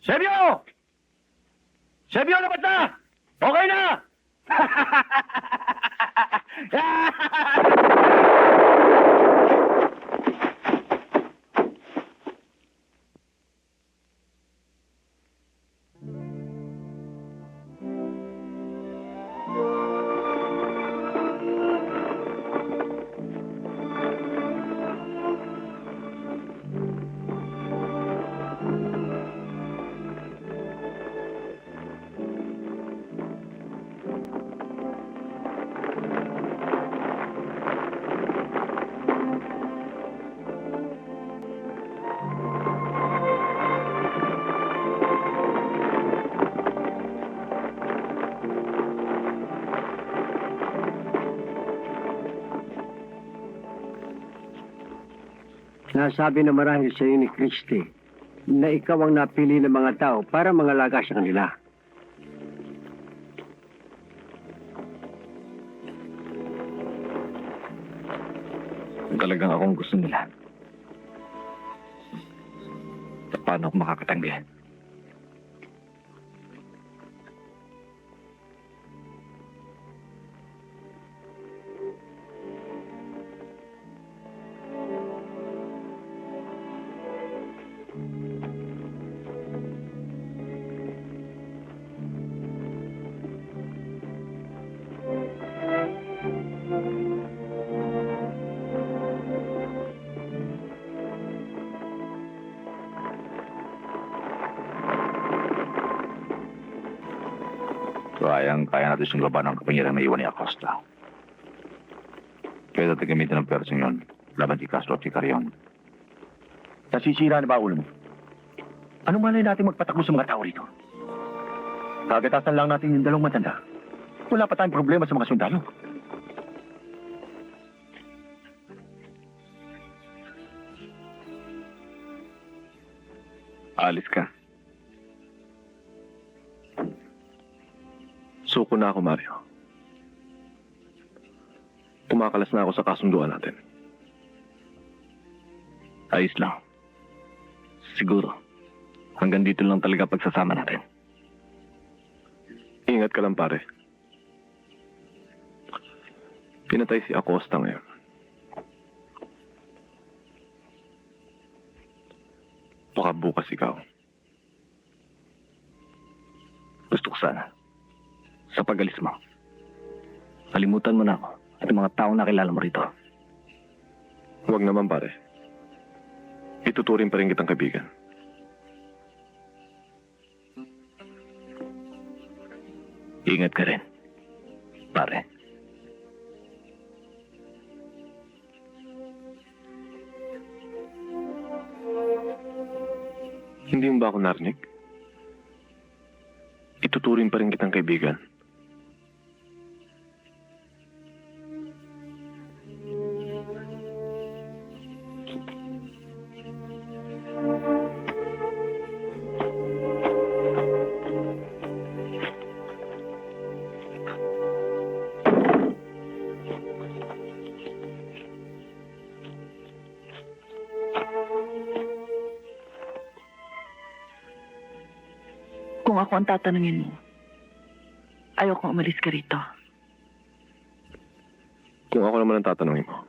Sebio! Sebio, labat na! Okay na! Nasabi na marahil sa iyo ni Christy na ikaw ang napili ng mga tao para mangalaga sa kanila. Talagang akong gusto nila. Paano ako makakatanggi? Kaya natin sunggaban ng kapangyarihan na iwan ni Acosta. Kaya natin gamitin ng persong yun laban si Castro at si Carrion. Nasisira na ba ulo mo? Anong malay natin magpatakbo sa mga tao rito? Kagatasan lang natin yung dalawang matanda. Wala pa tayong problema sa mga sundalo. Alis ka. Suko na ako, Mario. Kumakalas na ako sa kasunduan natin. Ayos lang. Siguro. Hanggang dito lang talaga pagsasama natin. Ingat ka lang, pare. Pinatay si Acosta ngayon. Baka bukas ikaw. Gusto ko sana. Sa pag-alis mo. Kalimutan mo na ako at ang mga taong nakilala mo rito. Huwag naman, pare. Ituturing pa rin kitang kaibigan. Ingat ka rin, pare. Hindi mo ba ako narinig? Ituturing pa rin kitang kaibigan. Kung ako ang tatanungin mo, ayokong umalis ka rito. Kung ako naman ang tatanungin mo,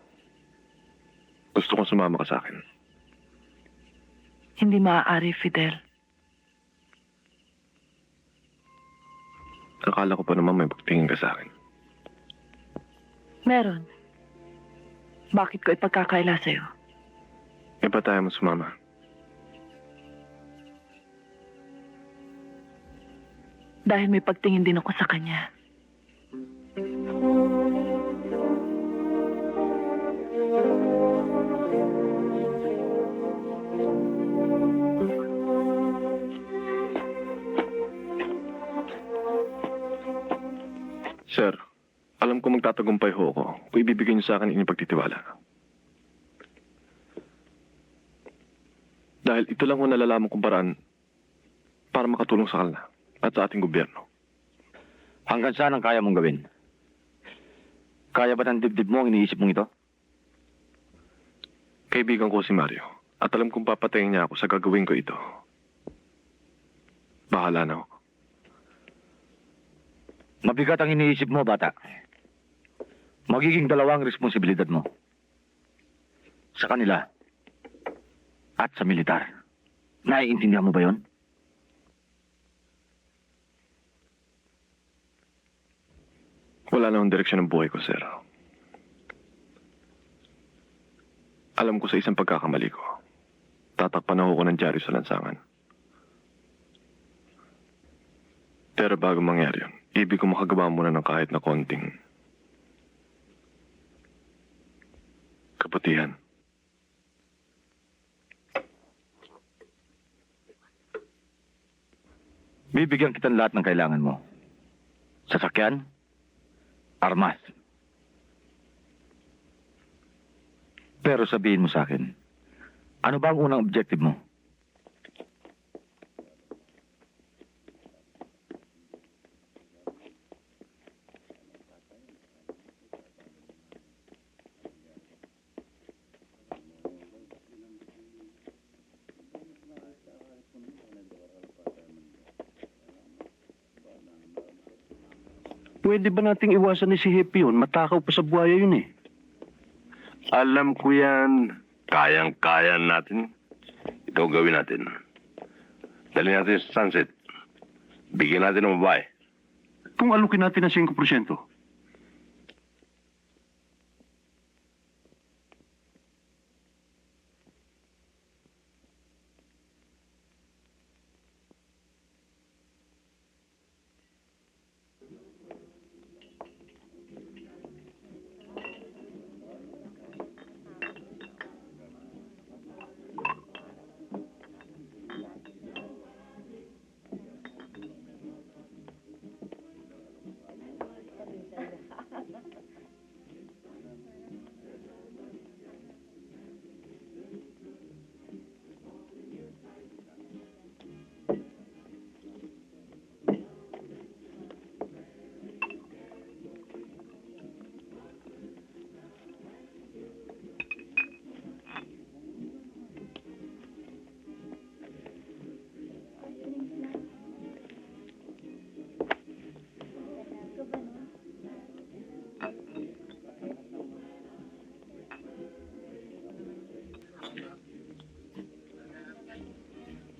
gusto kong sumama ka sa akin. Hindi maaari, Fidel. Akala ko pa naman may pagtingin ka sa akin. Meron. Bakit ko ipagkakaila sa'yo? E ba tayo mo sumama? Dahil may pagtingin din ako sa kanya. Sir, alam ko magtatagumpay ho ako kung ibibigay niyo sa akin inyong pagtitiwala. Dahil ito lang ho nalalaman kong paraan para makatulong sa kanila at sa ating gobyerno. Hanggang saan ang kaya mong gawin? Kaya ba ng dibdib mo ang iniisip mong ito? Kaibigan ko si Mario at alam kong papatayin niya ako sa gagawin ko ito. Bahala na ako. Mabigat ang iniisip mo, bata. Magiging dalawang responsibilidad mo. Sa kanila at sa militar. Naiintindihan mo ba yon? Wala na akong direksyon ng buhay ko, sir. Alam ko sa isang pagkakamali ko. Tatakpan ako ng dyaryo sa lansangan. Pero bago mangyari yun, ibig ko makagawa muna ng kahit na konting kabutihan. Bibigyan kita ng lahat ng kailangan mo. Sasakyan, armas. Pero sabihin mo sa akin, ano ba ang unang objective mo? Pwede ba nating iwasan ni si Happy yun? Matakaw pa sa buhaya yun eh. Alam ko yan. Kayang-kaya natin. Ito ang gawin natin. Dali natin sa sunset. Bigyan natin ng babae. Kung alukin natin ng 5%.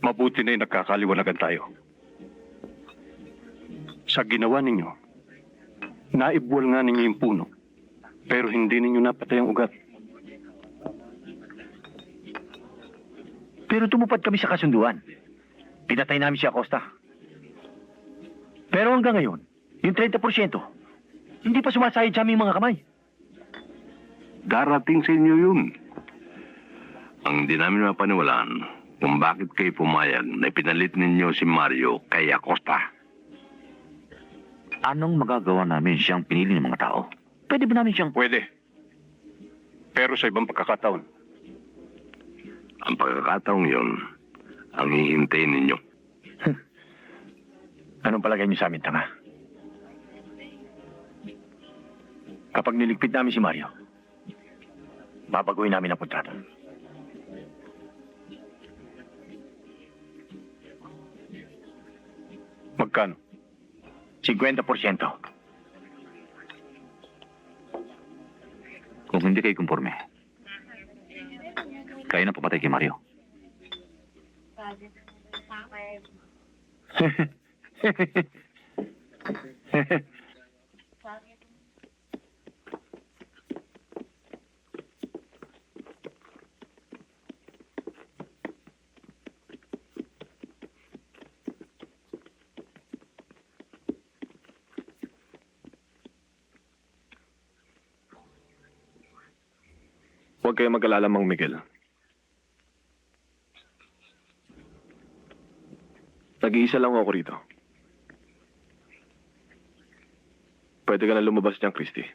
Mabuti na nagkakaliwanagan tayo. Sa ginawa ninyo, naibwal nga ninyo yung puno, pero hindi ninyo napatay ang ugat. Pero tumupad kami sa kasunduan. Pinatay namin si Acosta. Pero hanggang ngayon, yung 30%, hindi pa sumasahid sa aming mga kamay. Darating sa inyo yun. Ang di namin mapaniwalaan kung bakit kayo pumayag na pinalit ninyo si Mario kay Acosta. Anong magagawa namin siyang pinili ng mga tao? Pwede ba namin siyang... Pwede. Pero sa ibang pagkakataon. Ang pagkakataong yun, ang hihintayin ninyo. Anong palagay niyo sa amin, tanga? Kapag niligpit namin si Mario, babaguhin namin ang kontrata. Magkano? 50%. Kung hindi kayo kumporme, kayo na pumatay kay Mario. Huwag kayo mag-alala, Mang Miguel. Nag-iisa lang ako rito. Pwede ka na lumabas dyan, Christy.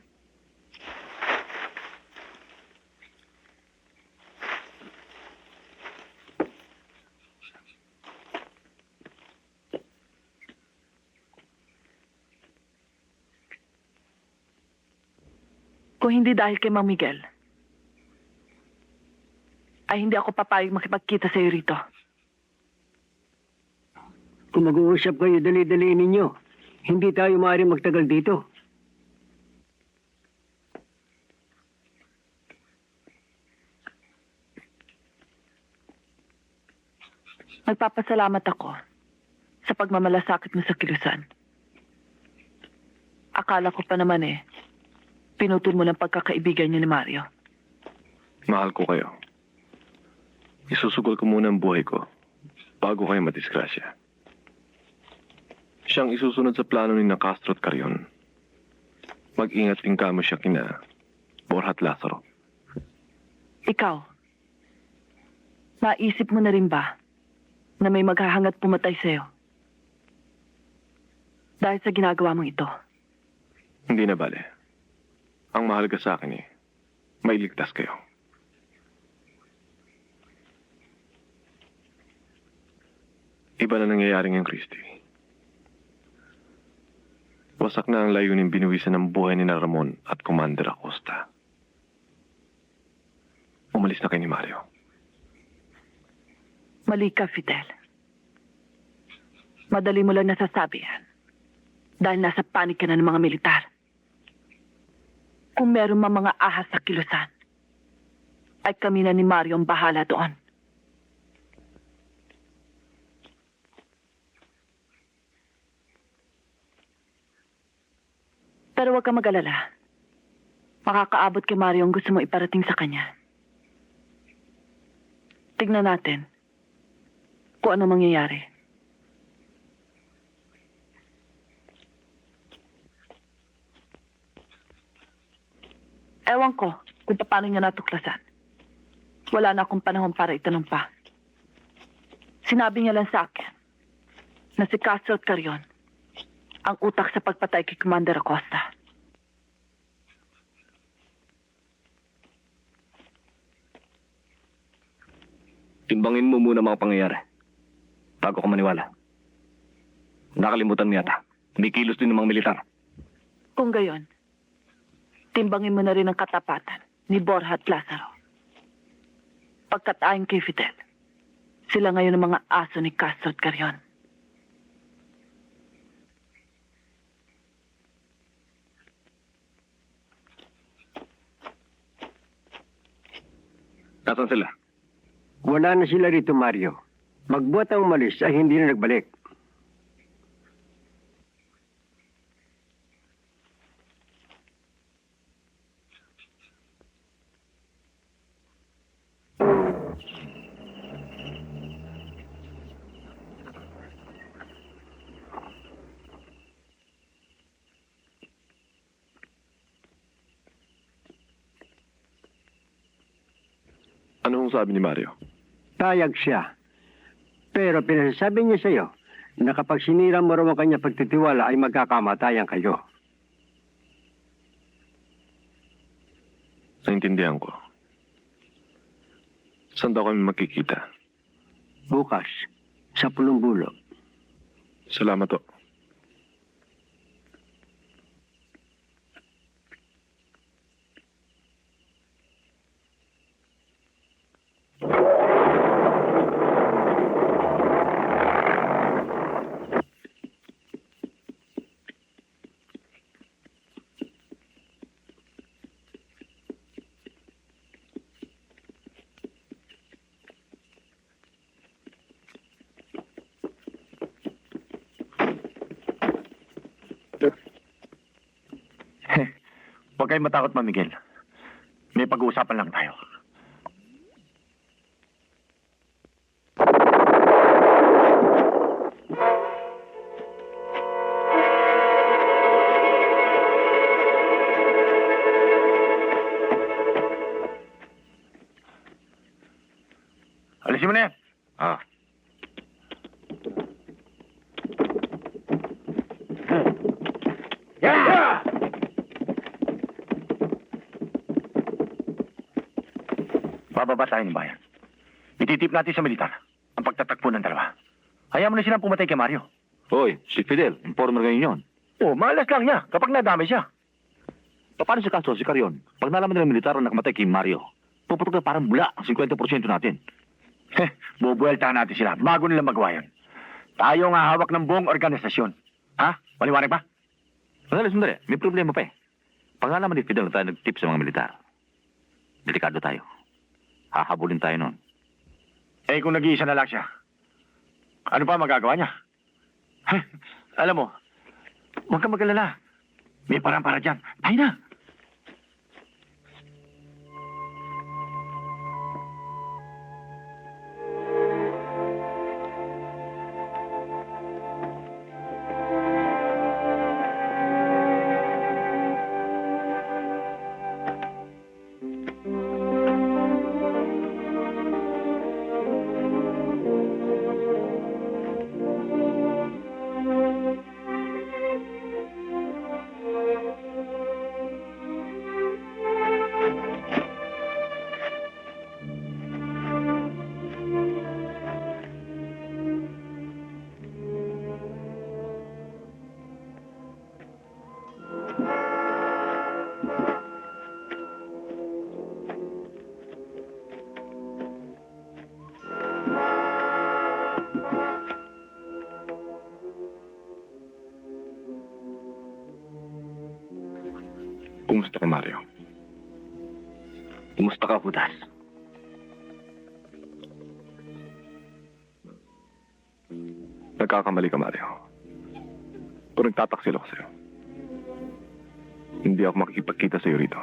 Kung hindi dahil kay Mang Miguel, ay hindi ako papayag makipagkita sa iyo rito. Kung mag-uusap kayo, dali-dali ninyo. Hindi tayo maaaring magtagal dito. Nagpapasalamat ako sa pagmamalasakit mo sa kilusan. Akala ko pa naman pinutol mo ng pagkakaibigan niyo ni Mario. Mahal ko kayo. Isusugol ko muna ang buhay ko bago kayo madisgrasya. Siyang isusunod sa plano ni na Castro at Carrion. Mag-ingat din kamo siya kina Borja at Lazaro. Ikaw, naisip mo na rin ba na may maghahangat pumatay sa'yo? Dahil sa ginagawa mong ito. Hindi na bale. Ang mahalaga sa akin mailigtas kayo. Iba na nangyayari ngayon, Christy. Wasak na ang layunin binuwisan ng buhay ni Ramon at Commander Acosta. Umalis na kayo ni Mario. Mali ka, Fidel. Madali mo lang nasasabi yan. Dahil nasa panig ka na ng mga militar. Kung meron mga ahas sa kilusan, ay kami na ni Mario ang bahala doon. Pero huwag ka mag-alala. Makakaabot kay Mario ang gusto mo iparating sa kanya. Tignan natin kung ano mangyayari. Ewan ko kung paano niya natuklasan. Wala na akong panahon para itanong pa. Sinabi niya lang sa akin na si Castro at Carrion ang utak sa pagpatay kay Commander Acosta. Timbangin mo muna mga pangyayari bago ka maniwala. Nakalimutan mo yata. May kilos din ng mga militar. Kung gayon, timbangin mo na rin ang katapatan ni Borja at Lazaro. Pagkatayin kay Fidel, sila ngayon ang mga aso ni Castro at Carrion. Nasaan sila? Wala na sila rito, Mario. Magbuhat ang umalis ay hindi na nagbalik. Ano hong sabi ni Mario? Payag siya. Pero pinasasabi niya sa iyo na kapag sinira mo raw ang kanya pagtitiwala ay magkakamatayan kayo. Naintindihan ko. Saan daw kami magkikita? Bukas, sa Pulong Bulo. Salamat to. Huwag kayong matakot, Ma'am Miguel. May pag-uusapan lang tayo. Alisin mo na yan. Ah, Bababa tayo ng bayan. Ititip natin sa militar ang pagtatagpo ng dalawa. Hayaan mo na silang pumatay kay Mario. hoy, si Fidel, informer ngayon yun. Oh, malas lang niya kapag nadamay siya. Paano si Castro, si Carion? Pag nalaman nilang militar ang nakamatay kay Mario, puputok na parang bula ang 50% natin. Bubueltahan natin sila bago nila magawa yun. Tayo nga hawak ng buong organisasyon. Ha? Paliwanag ba? Sandali. May problema pa eh. Pag nalaman ni Fidel na tayo nag-tip sa mga militar, delikado tayo. Hahabulin tayo noon. Eh, kung nag-iisa na lang siya, ano pa magagawa niya? Alam mo, huwag kang mag-alala. May parang para dyan. Tayo na! Kumusta ka, Mario? Kumusta ka, Judas? Nagkakamali ka, Mario. Pero nagtataksil ako sa'yo. Hindi ako makikipagkita sa'yo rito.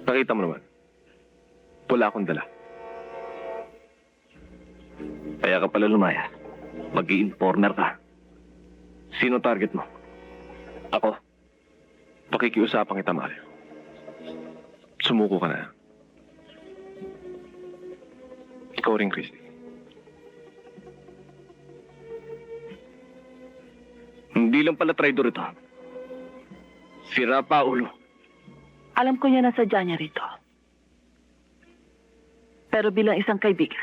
Nakita mo naman. Wala akong dala. Kaya ka pala lumaya. Mag-i-informer ka. Sino target mo? Ako? Pakikiusapan kita, Mario. Sumuko ka na. Ikaw rin, Christy. Hindi lang pala traidor ito. Sira pa ulo. Alam ko niya na sadya niya rito. Pero bilang isang kaibigan,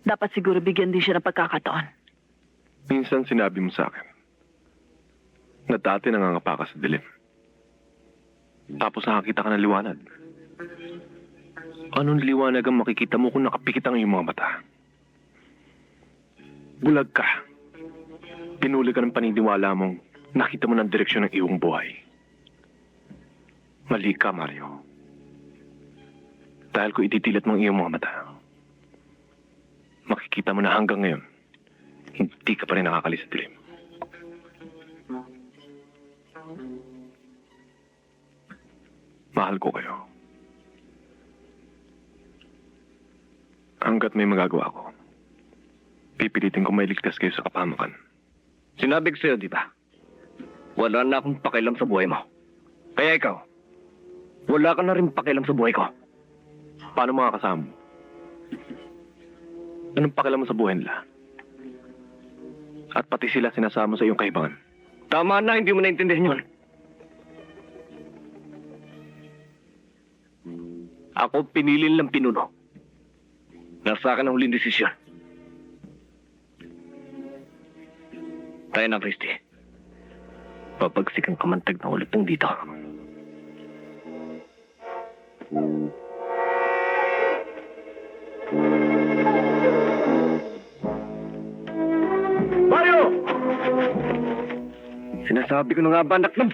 dapat siguro bigyan din siya ng pagkakataon. Minsan sinabi mo sa akin na dati nangangapa ka sa dilim. Tapos nakakita ka ng liwanag. Anong liwanag ang makikita mo kung nakapikit ang iyong mga mata? Bulag ka. Pinuli ka ng paniniwala mong nakita mo ng direksyon ng iyong buhay. Mali ka, Mario. Dahil ko ititilat mong iyong mga mata, makikita mo na hanggang ngayon, hindi ka pa rin nakakalis sa dilim. Mahal ko kayo. Hanggat may magagawa ko, pipilitin ko mailigtas kayo sa kapahamakan. Sinabi ko sa'yo, di ba? Wala na akong pakialam sa buhay mo. Kaya ikaw, wala ka na rin pakialam sa buhay ko. Paano mga kasama mo? Anong pakialam mo sa buhay nila? At pati sila sinasama sa iyong kaibangan. Tama na, hindi mo naintindihan yun. Ako pinili lang pinuno. Nasa akin ang huling desisyon. Tayo na, Christy. Papagsikan kamantag na ulit ng dito. Mario! Sinasabi ko na nga ba, anak ng...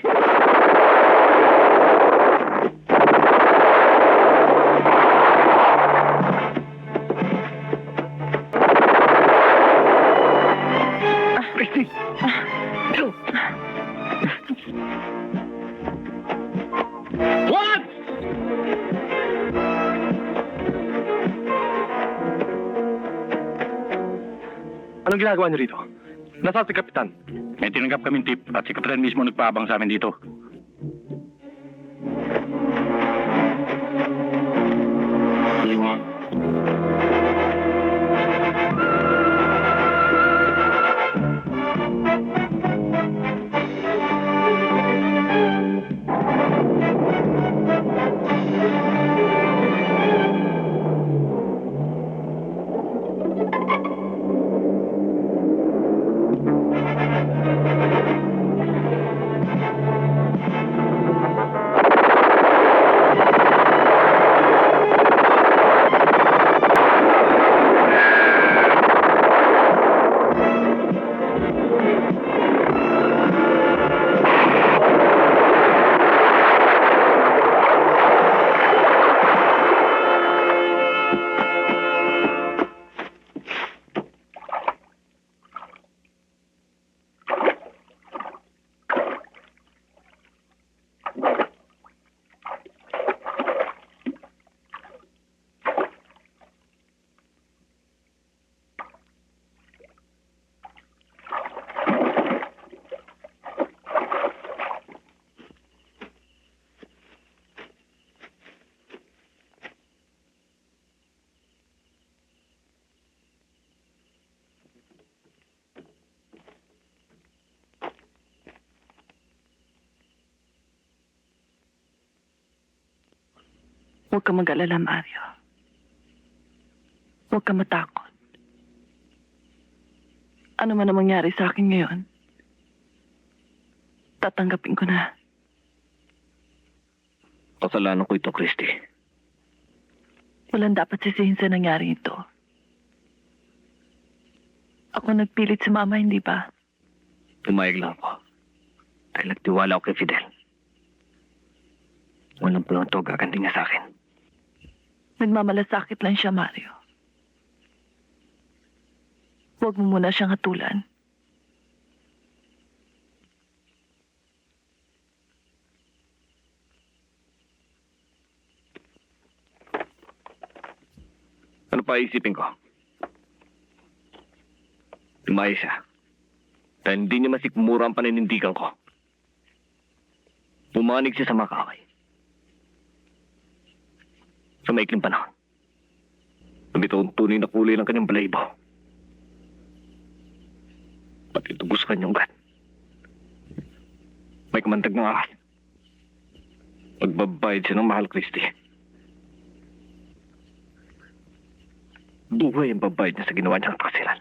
Christy! What? Anong ginagawa niyo rito? Nasaan si Kapitan? May tinanggap kaming tip at si Kapitan mismo nagpaabang sa amin dito. Huwag ka mag-alala, Mario. Huwag ka matakot. Ano man ang mangyari sa akin ngayon, tatanggapin ko na. Kasalanan ko ito, Christy. Walang dapat sisihin sa nangyari ito. Ako nagpilit si Mama, hindi ba? Pumayag lang ako. Dahil nagtiwala ako kay Fidel. Walang pronto gaganti niya sa akin. Nagmamalasakit lang siya, Mario. Huwag mo muna siyang hatulan. Ano pa isipin ko? Lumayo siya. Dahil hindi niya masikmura ang paninindigan ko. Pumanig siya sa mga kaaway. Sa maikling panahon. Nabitaw ang tunay na kulay ng kanyang balahibo. Pati tugos sa kanyang ugat. May kamantag ng ahas. Magbabayad siya ng mahal, Christy. Buhay ang babayad niya sa ginawa niyang kasilan.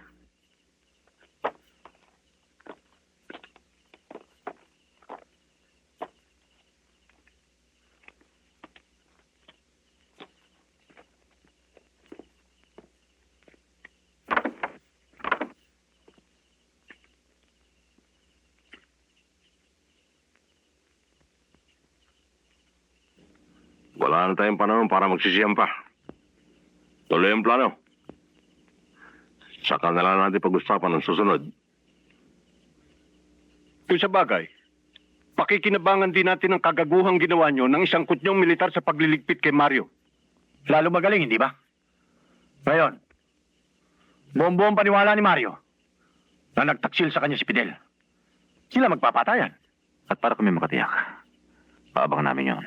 Wala na tayong panahon para magsisiyan pa. Tuloy ang plano. Saka na lang natin pag-usapan ng susunod. Kung sa bagay, pakikinabangan din natin ang kagaguhang ginawa nyo ng isang kutnyong militar sa pagliligpit kay Mario. Lalo magaling, hindi ba? Ngayon, buong-buong paniwala ni Mario na nagtaksil sa kanya si Fidel. Sila magpapatayan. At para kami makatiyak, paabangan namin yon.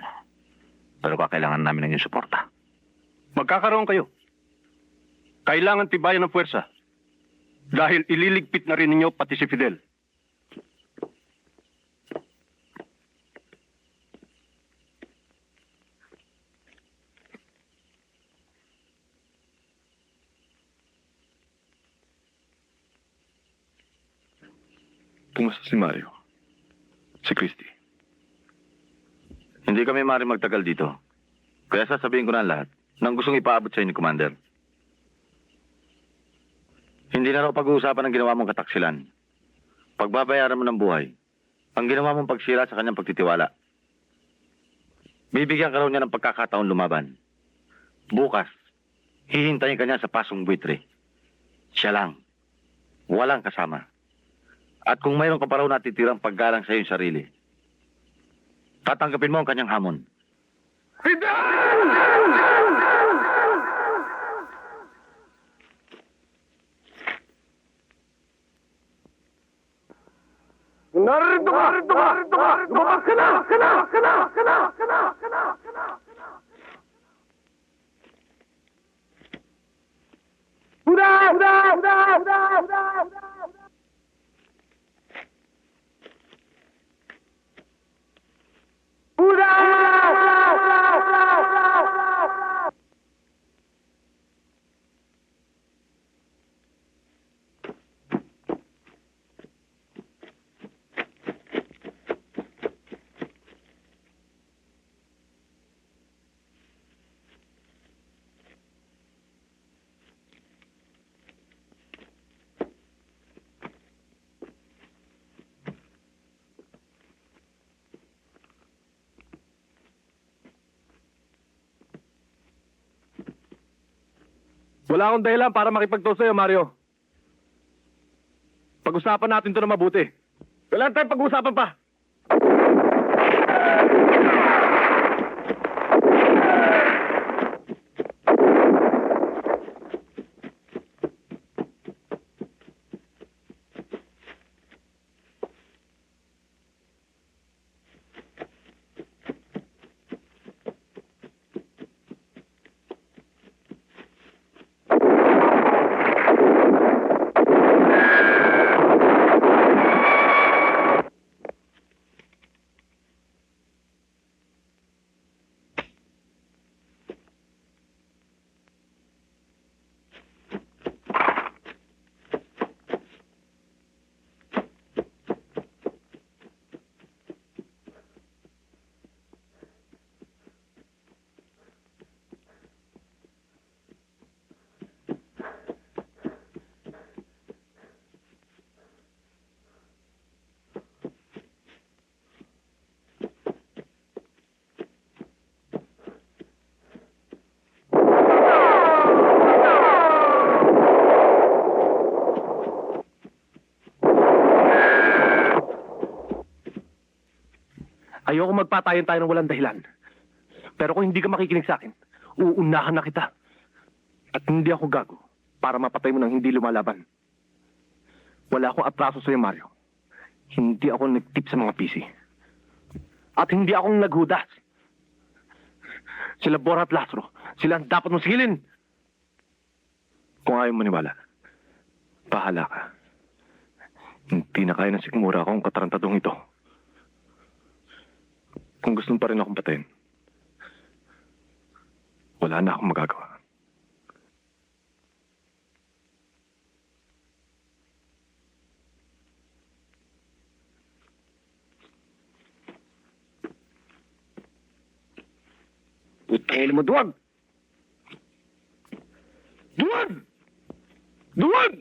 Pero kakailangan namin ng iyong suporta. Magkakaroon kayo. Kailangan tibayan ng puwersa. Dahil ililigpit na rin ninyo pati si Fidel. Kumusta si Mario? Si Christy? Hindi kami maaaring magtagal dito. Kaya sasabihin ko na ang lahat ng gustong ipaabot sa inyo, Commander. Hindi na raw pag-uusapan ang ginawa mong kataksilan. Pagbabayaran mo ng buhay, ang ginawa mong pagsira sa kanyang pagtitiwala. Bibigyan ka raw niya ng pagkakataon lumaban. Bukas, hihintayin ka niya sa pasong buitre. Siya lang. Walang kasama. At kung mayroon ka pa raw natitirang paggalang sa iyong sarili, tatanggapin mo ang kanyang hamon. Narito ka! Lumabas ka na! Huda! Wala akong dahilan para makipagto sa'yo, Mario. Pag-usapan natin to na mabuti. Wala tayong pag-usapan pa. Ayoko magpatayan tayo ng walang dahilan. Pero kung hindi ka makikinig sa akin, uunahan na kita. At hindi ako gago para mapatay mo ng hindi lumalaban. Wala akong atraso sa'yo, Mario. Hindi ako nagtip sa mga PC. At hindi akong naghudas. Sila Bora at Lastro, sila ang dapat mong sigilin. Kung ayaw maniwala, bahala ka. Hindi na kaya ng sikmura akong katarantadong ito. Kung gusto mo pa rin akong patayin, wala na akong magagawa. Putangin mo, duwag! Duwag! Duwag!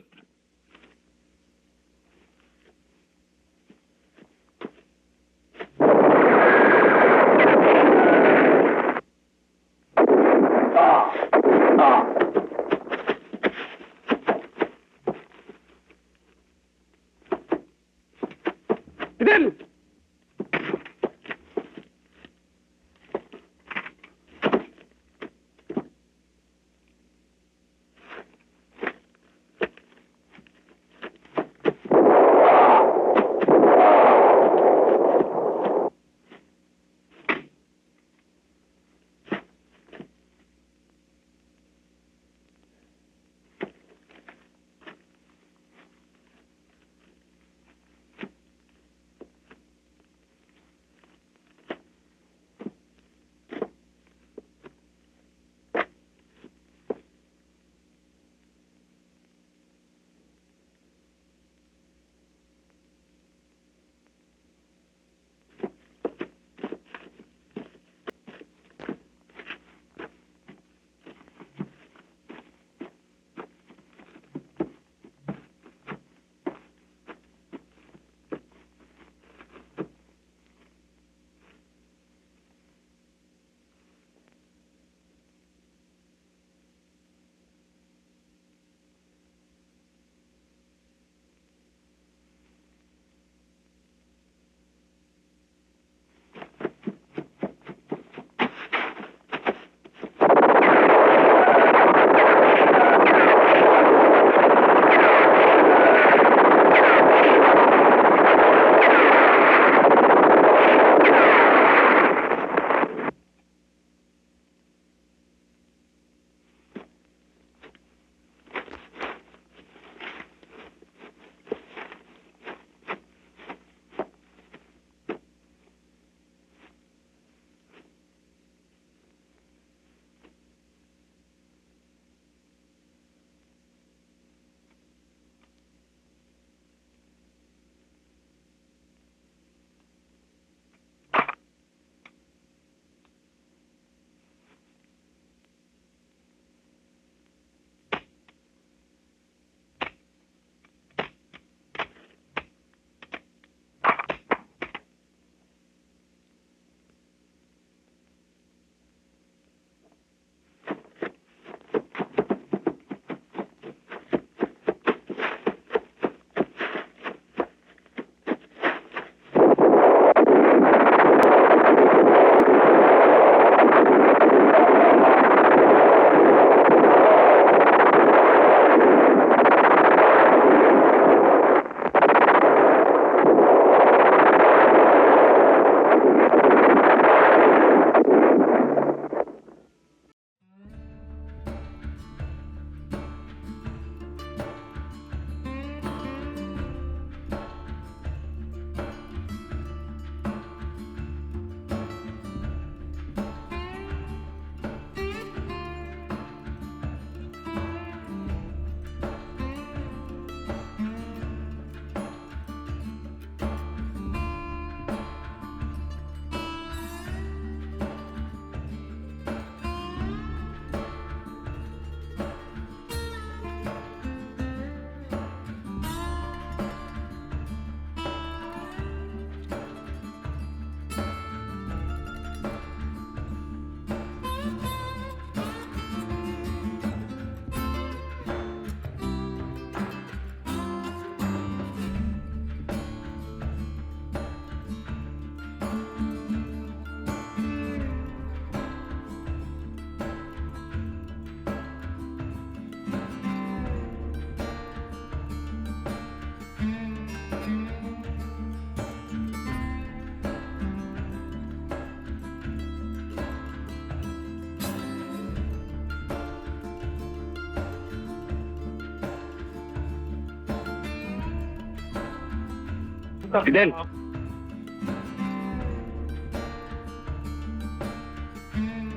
Fidel!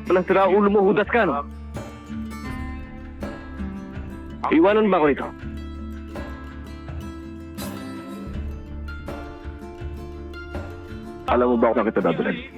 Walang sira ulo mo, hudas ka, no? Iwanan ba ako nito? Alam mo ba kung saan kita dadalhin?